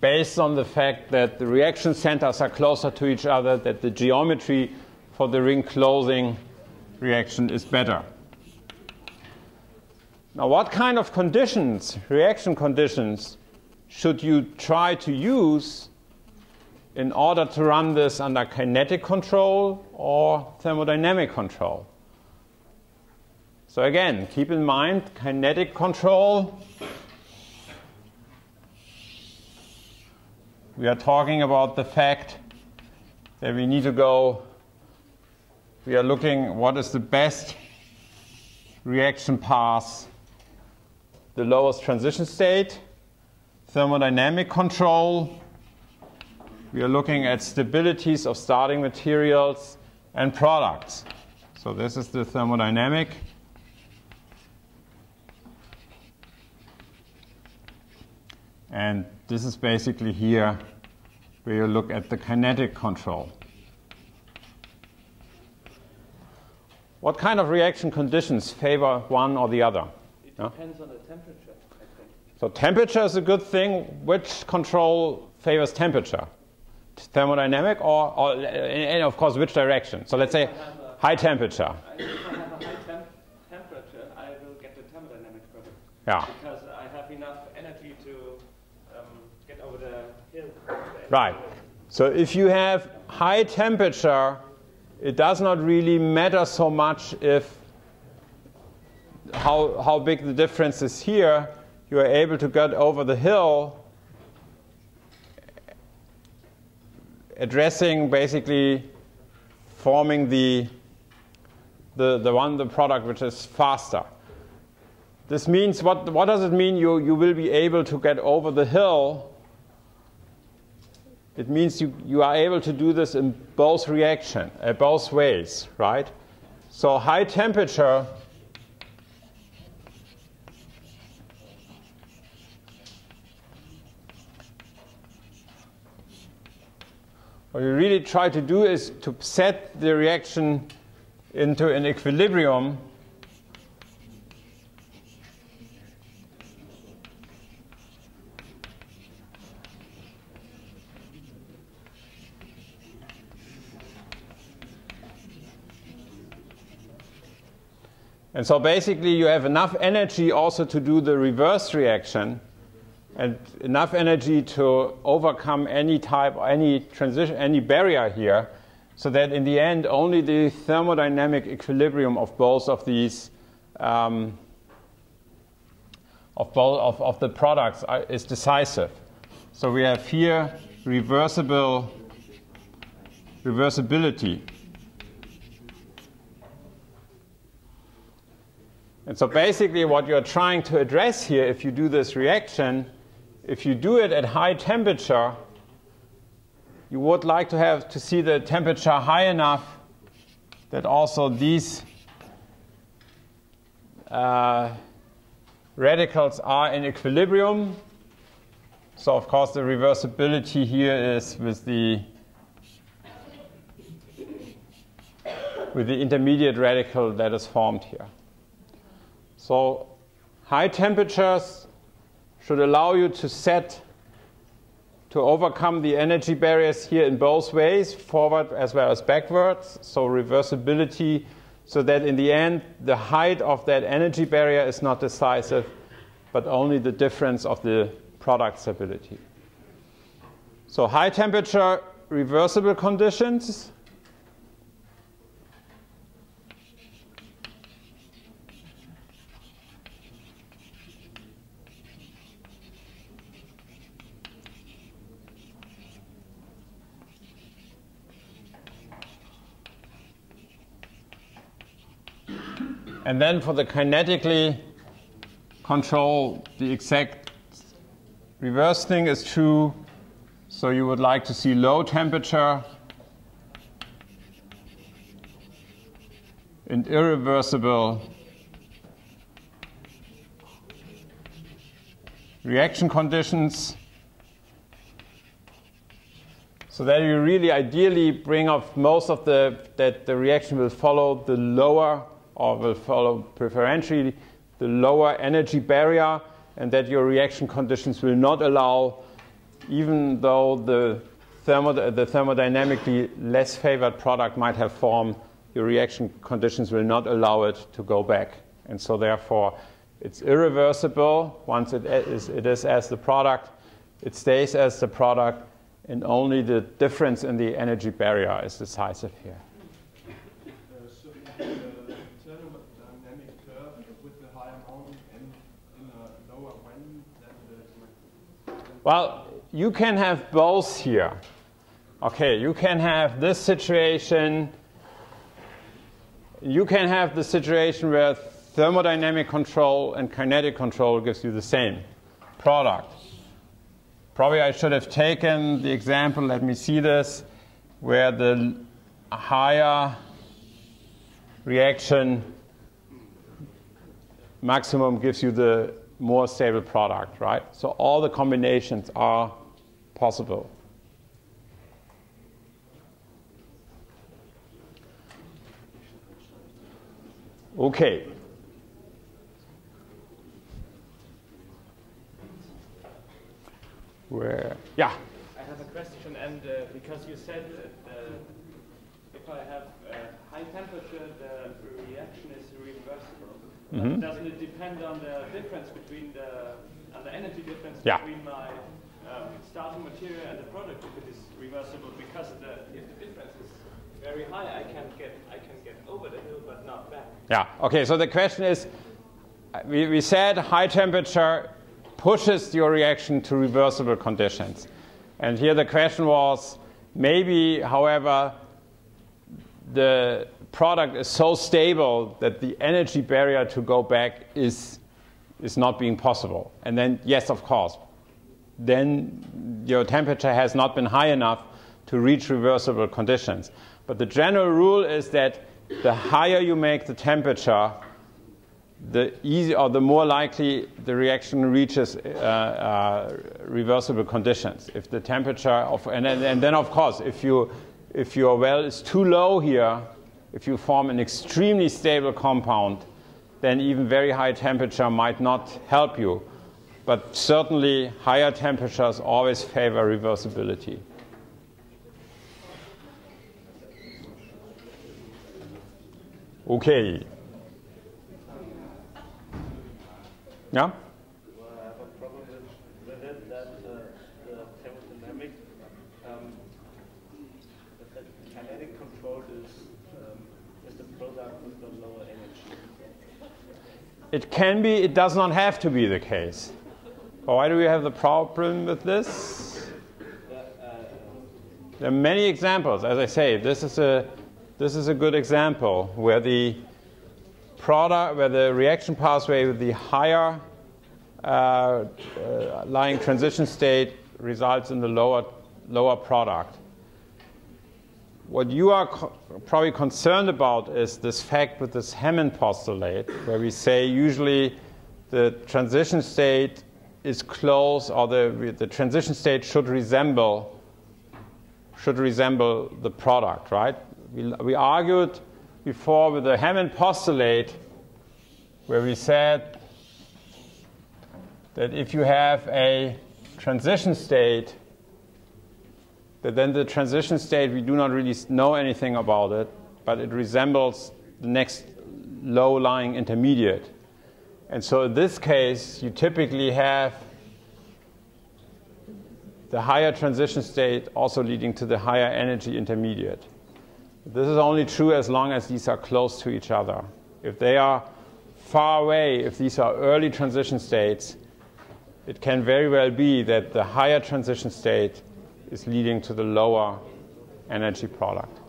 based on the fact that the reaction centers are closer to each other, that the geometry for the ring closing reaction is better. Now, what kind of conditions, reaction conditions, should you try to use in order to run this under kinetic control or thermodynamic control? So again, keep in mind, kinetic control, we are talking about the fact that we need to go, we are looking what is the best reaction path the lowest transition state. Thermodynamic control. We are looking at stabilities of starting materials and products. So this is the thermodynamic. And this is basically here where you look at the kinetic control. What kind of reaction conditions favor one or the other? It depends on the temperature, I think. So temperature is a good thing. Which control favors temperature? Thermodynamic or and of course, which direction? So let's say high temperature. If I have a high temperature, I will get the thermodynamic product. Yeah. Because I have enough energy to get over the hill. Right. So if you have high temperature, it does not really matter so much if how big the difference is here. You are able to get over the hill, addressing basically forming the product which is faster. This means what does it mean? You will be able to get over the hill. It means you are able to do this in both both ways, right? So high temperature what you really try to do is to set the reaction into an equilibrium and so basically you have enough energy also to do the reverse reaction and enough energy to overcome any transition, any barrier here, so that in the end only the thermodynamic equilibrium of both of these of the products is decisive. So we have here reversibility. And so basically what you're trying to address here, if you do this reaction, if you do it at high temperature, you would like to see the temperature high enough that also these radicals are in equilibrium. So of course the reversibility here is with the intermediate radical that is formed here. So high temperatures should allow you to overcome the energy barriers here in both ways, forward as well as backwards. So reversibility, so that in the end the height of that energy barrier is not decisive, but only the difference of the product stability. So high temperature reversible conditions. And then for the kinetically control, the exact reverse thing is true. So you would like to see low temperature and irreversible reaction conditions, so that you really ideally bring up most of that the reaction will follow the lower, or will follow preferentially the lower energy barrier, and that your reaction conditions will not allow, even though the thermodynamically less favored product might have formed, your reaction conditions will not allow it to go back. And so therefore it's irreversible. Once it is as the product, it stays as the product, and only the difference in the energy barrier is decisive here. So the thermodynamic curve with the higher amount and in a lower when than the... Well, you can have both here. Okay, you can have this situation. You can have the situation where thermodynamic control and kinetic control gives you the same product. Probably I should have taken the example, let me see this, where the higher reaction maximum gives you the more stable product, right? So all the combinations are possible. Okay. Where? Yeah. I have a question, and because you said that if I have high temperature, the reaction is reversible. Mm-hmm. Doesn't it depend on the difference between the energy difference between my starting material and the product if it is reversible? Because if the difference is very high, I can get over the hill but not back. Yeah. Okay. So the question is, we said high temperature pushes your reaction to reversible conditions, and here the question was maybe, however, the product is so stable that the energy barrier to go back is not being possible. And then, yes, of course, then your temperature has not been high enough to reach reversible conditions. But the general rule is that the higher you make the temperature, the easier or the more likely the reaction reaches reversible conditions. If the temperature of and then of course if your well is too low here, if you form an extremely stable compound, then even very high temperature might not help you. But certainly higher temperatures always favor reversibility. Okay. Yeah? Well, I have a problem with it that the thermodynamic, that the kinetic control is the product with the lower energy. It can be, it does not have to be the case. But why do we have the problem with this? There are many examples. As I say, this is a good example where the product, where the reaction pathway with the higher lying transition state results in the lower product. What you are probably concerned about is this fact with this Hammond postulate, where we say usually the transition state is close, or the transition state should resemble the product, right? We argued before with the Hammond postulate, where we said that if you have a transition state, that then the transition state, we do not really know anything about it, but it resembles the next low-lying intermediate. And so in this case, you typically have the higher transition state also leading to the higher energy intermediate. This is only true as long as these are close to each other. If they are far away, if these are early transition states, it can very well be that the higher transition state is leading to the lower energy product.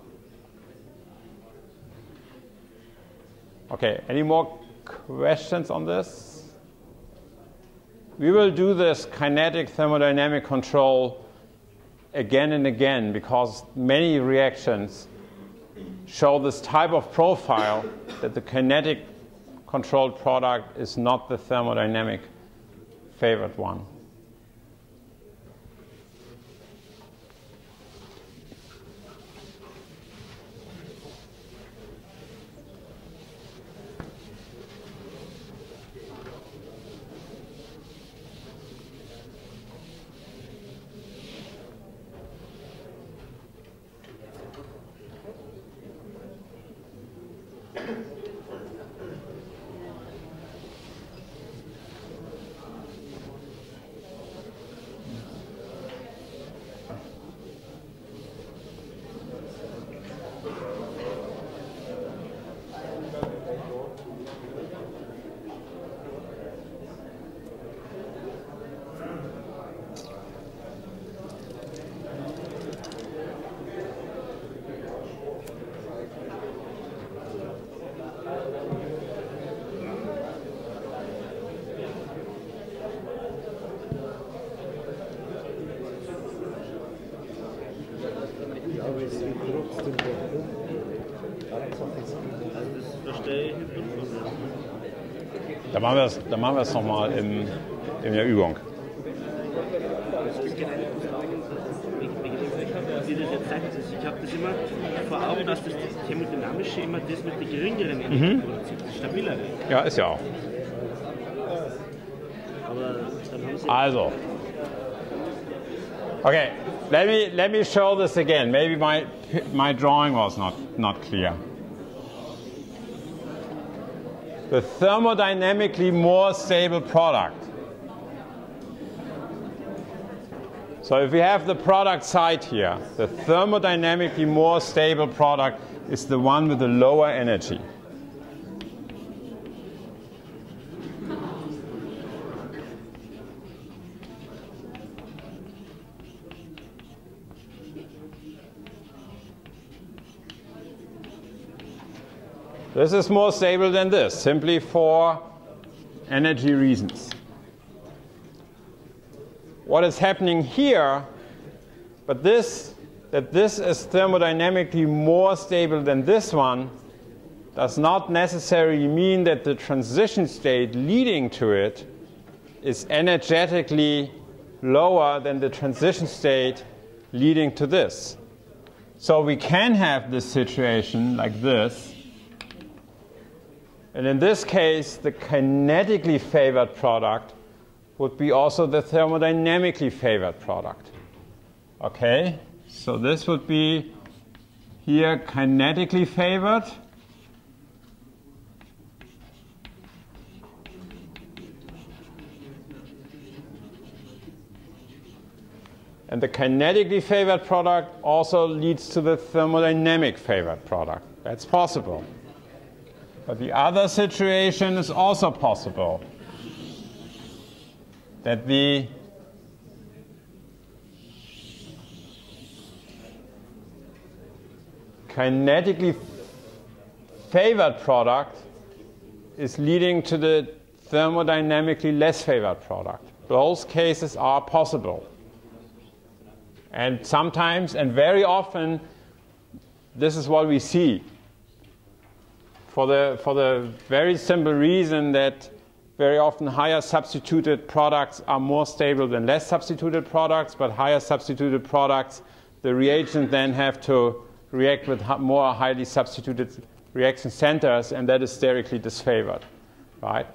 Okay, any more questions on this? We will do this kinetic thermodynamic control again and again because many reactions show this type of profile that the kinetic controlled product is not the thermodynamic favored one. Da machen wir es nochmal in der Übung. Wie das jetzt sagt, ich habe das immer vor Augen, dass das Thermodynamische immer das mit der geringeren Energie produziert, das stabilere. Ja, ist ja auch. Aber dann haben Sie Also, okay, let me show this again. Maybe my drawing was not clear. The thermodynamically more stable product. So if we have the product side here, the thermodynamically more stable product is the one with the lower energy. This is more stable than this, simply for energy reasons. What is happening here, that this is thermodynamically more stable than this one, does not necessarily mean that the transition state leading to it is energetically lower than the transition state leading to this. So we can have this situation like this. And in this case, the kinetically favored product would be also the thermodynamically favored product. Okay, so this would be here kinetically favored. And the kinetically favored product also leads to the thermodynamic favored product. That's possible. But the other situation is also possible. That the kinetically favored product is leading to the thermodynamically less favored product. Both cases are possible. And sometimes, and very often, this is what we see. For the very simple reason that very often higher substituted products are more stable than less substituted products, but higher substituted products, the reagent then have to react with more highly substituted reaction centers, and that is sterically disfavored, right?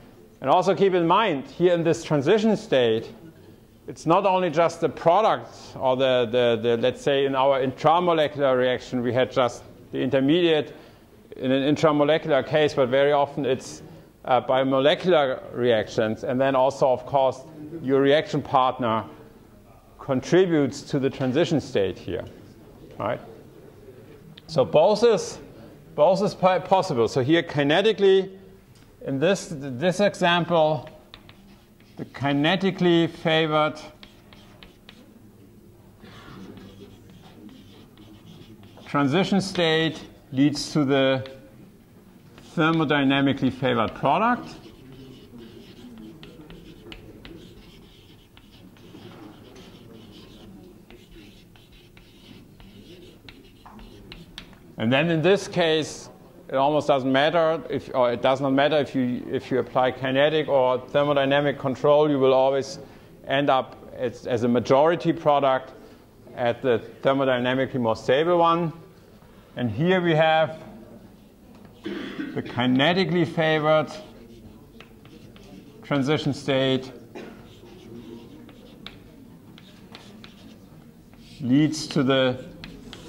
And also keep in mind, here in this transition state, it's not only just the product, or the let's say in our intramolecular reaction, we had just the intermediate in an intramolecular case, but very often it's biomolecular reactions. And then also, of course, your reaction partner contributes to the transition state here, right? So both is possible. So here, kinetically, in this example, the kinetically favored transition state leads to the thermodynamically favored product. And then in this case, it almost doesn't matter, or it does not matter if you apply kinetic or thermodynamic control, you will always end up as a majority product at the thermodynamically more stable one. And here we have the kinetically favored transition state leads to the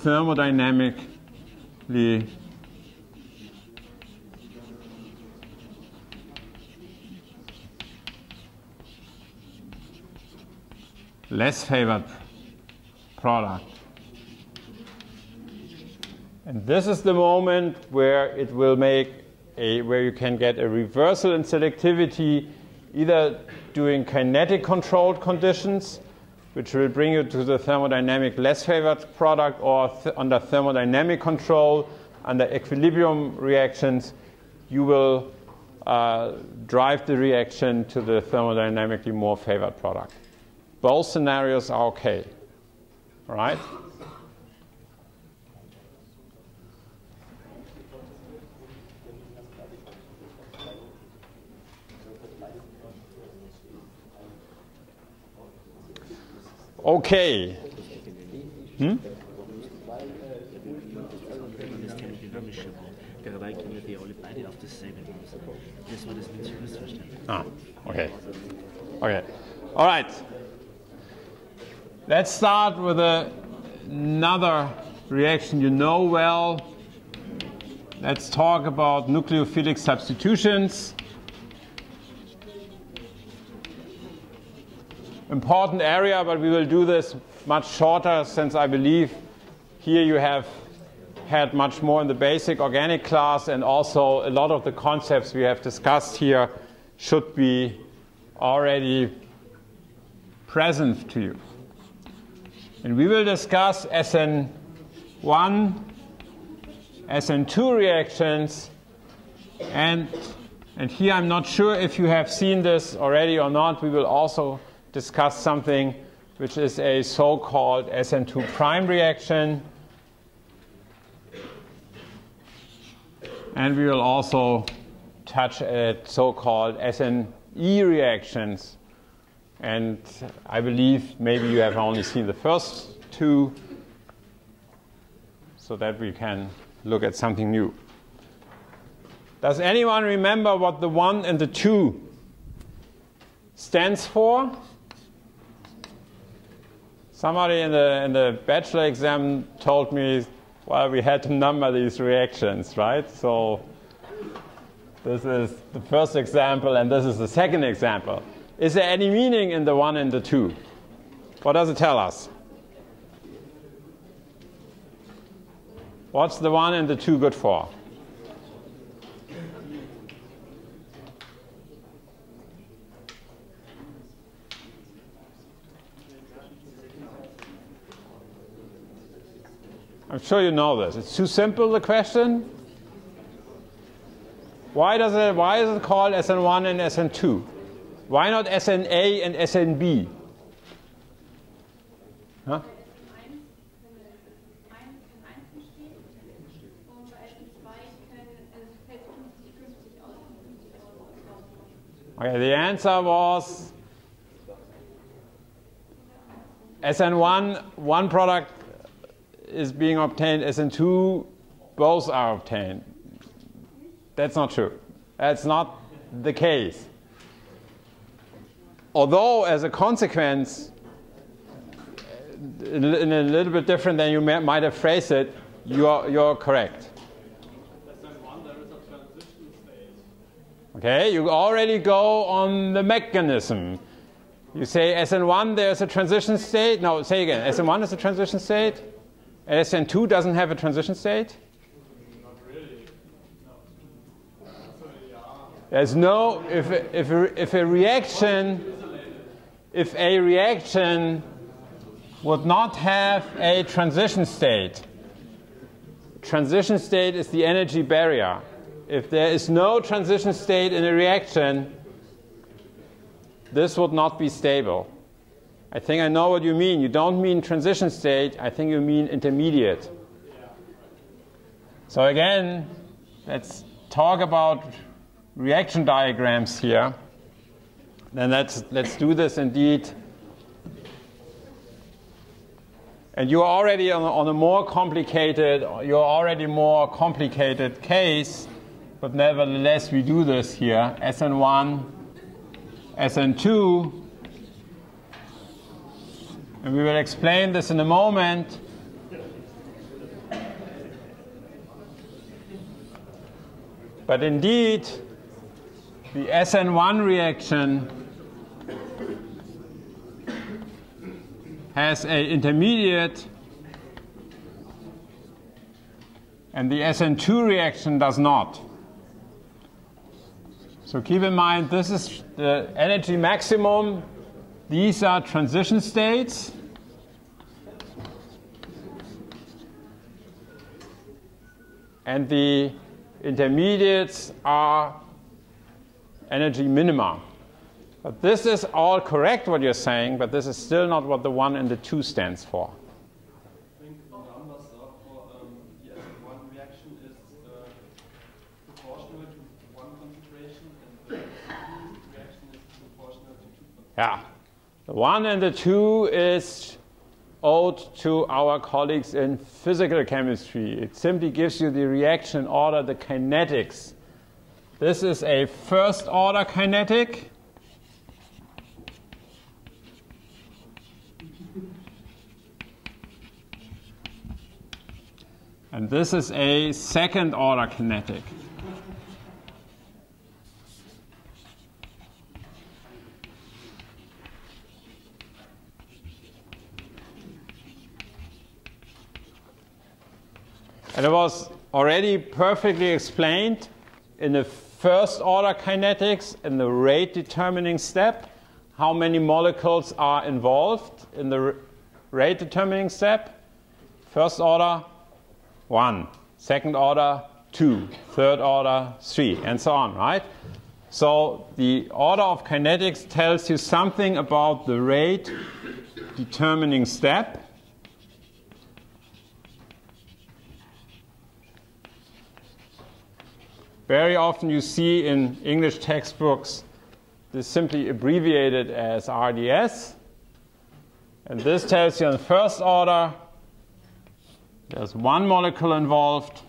thermodynamically less favored product. And this is the moment where it will make where you can get a reversal in selectivity, either doing kinetic controlled conditions, which will bring you to the thermodynamic less favored product, or under thermodynamic control, under equilibrium reactions, you will drive the reaction to the thermodynamically more favored product. Both scenarios are okay, all right? Okay. Hm? Das Thermodynamische war. Dabei kommen die alle beide auf dasselbe raus. Das war das Missverständnis. Ah, okay. Okay. All right. Let's start with another reaction you know well. Let's talk about nucleophilic substitutions. Important area, but we will do this much shorter since I believe here you have had much more in the basic organic class, and also a lot of the concepts we have discussed here should be already present to you. And we will discuss Sn1, Sn2 reactions, and here I'm not sure if you have seen this already or not. We will also discuss something which is a so-called Sn2 prime reaction. And we will also touch at so-called Sne reactions. And I believe maybe you have only seen the first two, so that we can look at something new. Does anyone remember what the 1 and the 2 stands for? Somebody in the bachelor exam told me, well, we had to number these reactions, right? So this is the first example, and this is the second example. Is there any meaning in the 1 and the 2? What does it tell us? What's the 1 and the 2 good for? I'm sure you know this. It's too simple, the question. Why is it called Sn1 and Sn2? Why not Sna and Snb? Huh? Okay, the answer was Sn1, one product is being obtained, Sn2, both are obtained. That's not true. That's not the case. Although, as a consequence, in a little bit different than you might have phrased it, you're correct. Sn1, there is a transition state. Okay, you already go on the mechanism. You say Sn1, there's a transition state. No, say again. Sn1 is a transition state. And Sn2 doesn't have a transition state? Not really. No. There's no, if a reaction would not have a transition state is the energy barrier. If there is no transition state in a reaction, this would not be stable. I think I know what you mean. You don't mean transition state. I think you mean intermediate. So again, let's talk about reaction diagrams here. Then let's do this indeed. And you're already on a more complicated case, but nevertheless we do this here. Sn1, Sn2. And we will explain this in a moment. But indeed, the Sn1 reaction has an intermediate, and the Sn2 reaction does not. So keep in mind, this is the energy maximum. These are transition states. And the intermediates are energy minima. But this is all correct what you're saying, but this is still not what the 1 and the 2 stands for. I think the numbers are for the Sn1 reaction is proportional to 1 concentration, and the Sn2 reaction is proportional to 2 concentrations. Yeah. The 1 and the 2 is owed to our colleagues in physical chemistry. It simply gives you the reaction order, the kinetics. This is a first order kinetic. And this is a second order kinetic. And it was already perfectly explained in the first order kinetics, in the rate determining step, how many molecules are involved in the rate determining step. First order, 1. Second order, 2. Third order, 3, and so on, right? So the order of kinetics tells you something about the rate determining step. Very often you see in English textbooks this simply abbreviated as RDS. And this tells you in first order there's 1 molecule involved.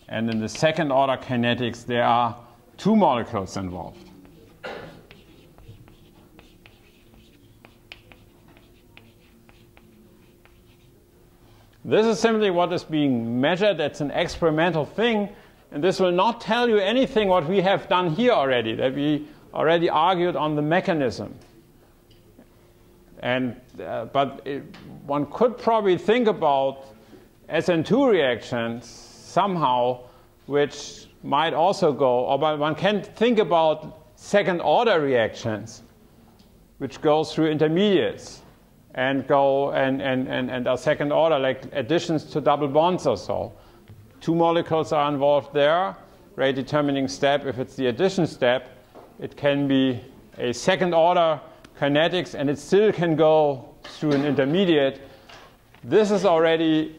And in the second order kinetics there are 2 molecules involved. This is simply what is being measured. It's an experimental thing. And this will not tell you anything what we have done here already, that we already argued on the mechanism. And, one could probably think about Sn2 reactions somehow, which might also go, or one can think about second order reactions, which go through intermediates. And go and are second order, like additions to double bonds or so. 2 molecules are involved there. Rate determining step, if it's the addition step, it can be a second order kinetics, and it still can go through an intermediate. This is already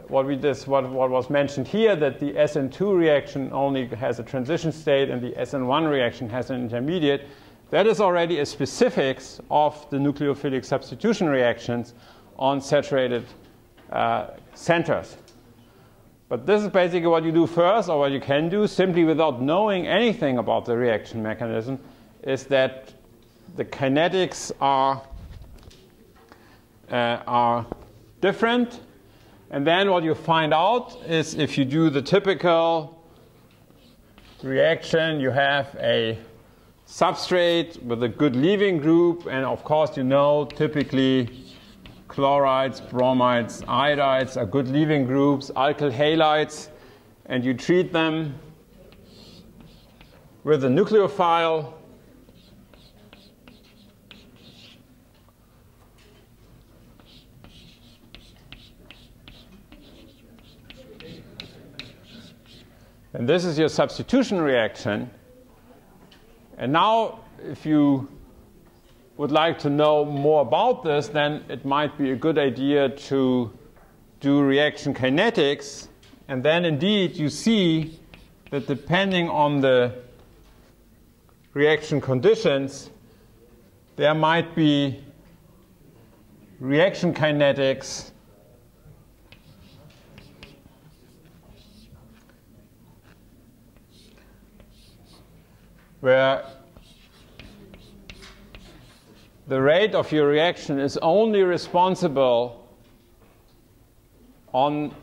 what was mentioned here, that the Sn2 reaction only has a transition state and the Sn1 reaction has an intermediate. That is already a specifics of the nucleophilic substitution reactions on saturated centers. But this is basically what you do first, or what you can do simply without knowing anything about the reaction mechanism, is that the kinetics are different. And then what you find out is if you do the typical reaction, you have a substrate with a good leaving group, and of course you know typically chlorides, bromides, iodides are good leaving groups, alkyl halides, and you treat them with a nucleophile. And this is your substitution reaction. And now, if you would like to know more about this, then it might be a good idea to do reaction kinetics. And then indeed you see that depending on the reaction conditions, there might be reaction kinetics where the rate of your reaction is only responsible on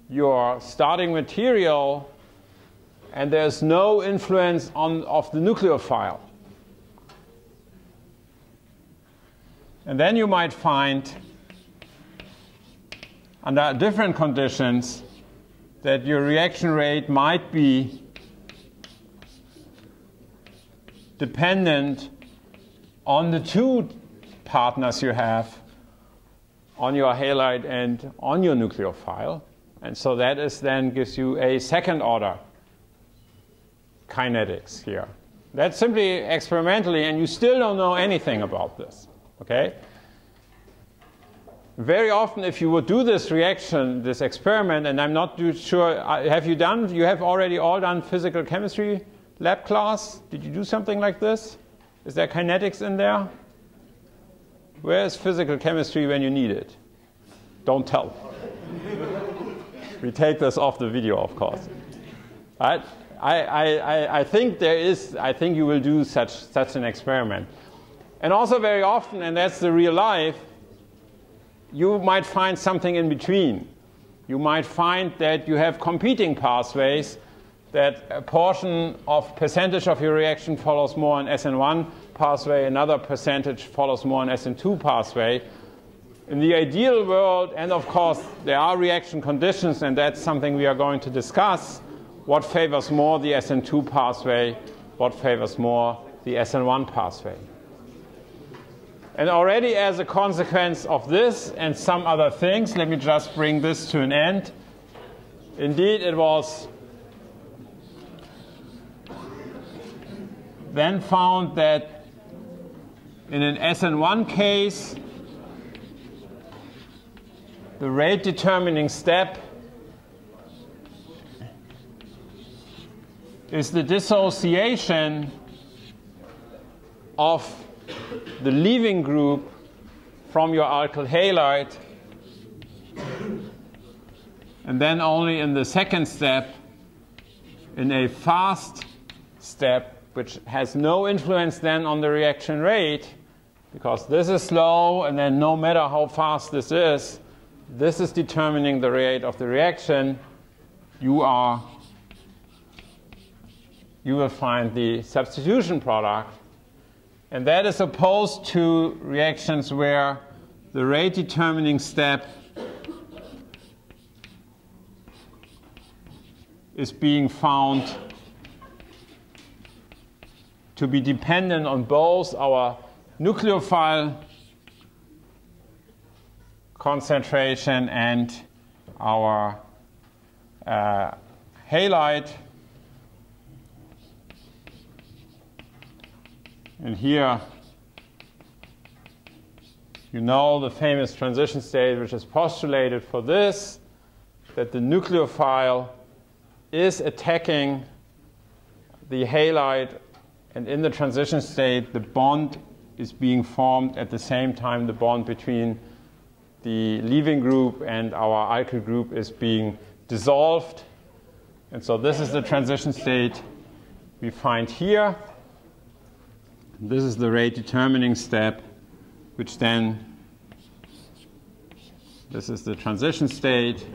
your starting material, and there's no influence of the nucleophile. And then you might find, under different conditions, that your reaction rate might be dependent on the 2 partners you have, on your halide and on your nucleophile. And so that then gives you a second order kinetics here. That's simply experimentally, and you still don't know anything about this. Okay? very often if you would do this reaction, this experiment, and I'm not too sure, you have already all done physical chemistry lab class? Did you do something like this? Is there kinetics in there? Where is physical chemistry when you need it? Don't tell. We take this off the video, of course. Right? I think there is, I think you will do such an experiment. And also very often, and that's the real life, you might find something in between. You might find that you have competing pathways, that a portion of percentage of your reaction follows more an Sn1 pathway, another percentage follows more an Sn2 pathway. In the ideal world, and of course there are reaction conditions, and that's something we are going to discuss, what favors more the Sn2 pathway, what favors more the Sn1 pathway. And already as a consequence of this and some other things, let me just bring this to an end. Indeed, it was then found that in an Sn1 case, the rate determining step is the dissociation of the leaving group from your alkyl halide, and then only in the second step, in a fast step, which has no influence then on the reaction rate, because this is slow, and then no matter how fast this is determining the rate of the reaction. You will find the substitution product. And that is opposed to reactions where the rate determining step is being found to be dependent on both our nucleophile concentration and our halide. And here, you know the famous transition state which is postulated for this, that the nucleophile is attacking the halide, and in the transition state, the bond is being formed at the same time the bond between the leaving group and our alkyl group is being dissolved. And so this is the transition state we find here. This is the rate determining step, which then, this is the transition state,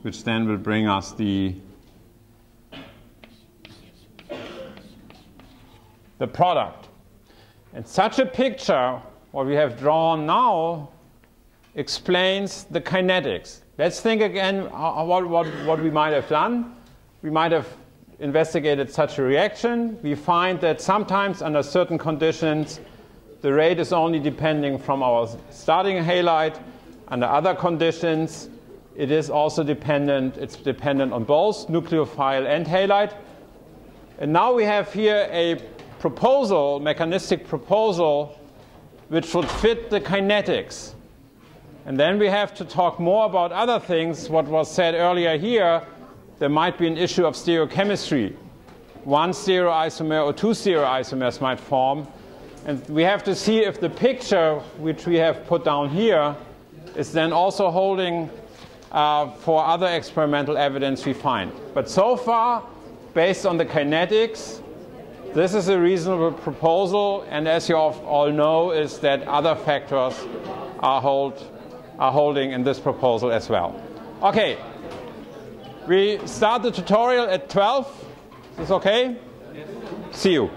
which then will bring us the product. And such a picture, what we have drawn now, explains the kinetics. Let's think again what we might have done. We might have investigated such a reaction. We find that sometimes under certain conditions the rate is only depending from our starting halide. Under other conditions it is also dependent, it's dependent on both nucleophile and halide. And now we have here a proposal, mechanistic proposal, which would fit the kinetics. And then we have to talk more about other things. What was said earlier here, there might be an issue of stereochemistry. One stereoisomer or two stereoisomers might form. And we have to see if the picture which we have put down here is then also holding for other experimental evidence we find. But so far, based on the kinetics, this is a reasonable proposal. And as you all know, is that other factors are holding in this proposal as well. Okay. We start the tutorial at 12. Is this okay? Yes. See you.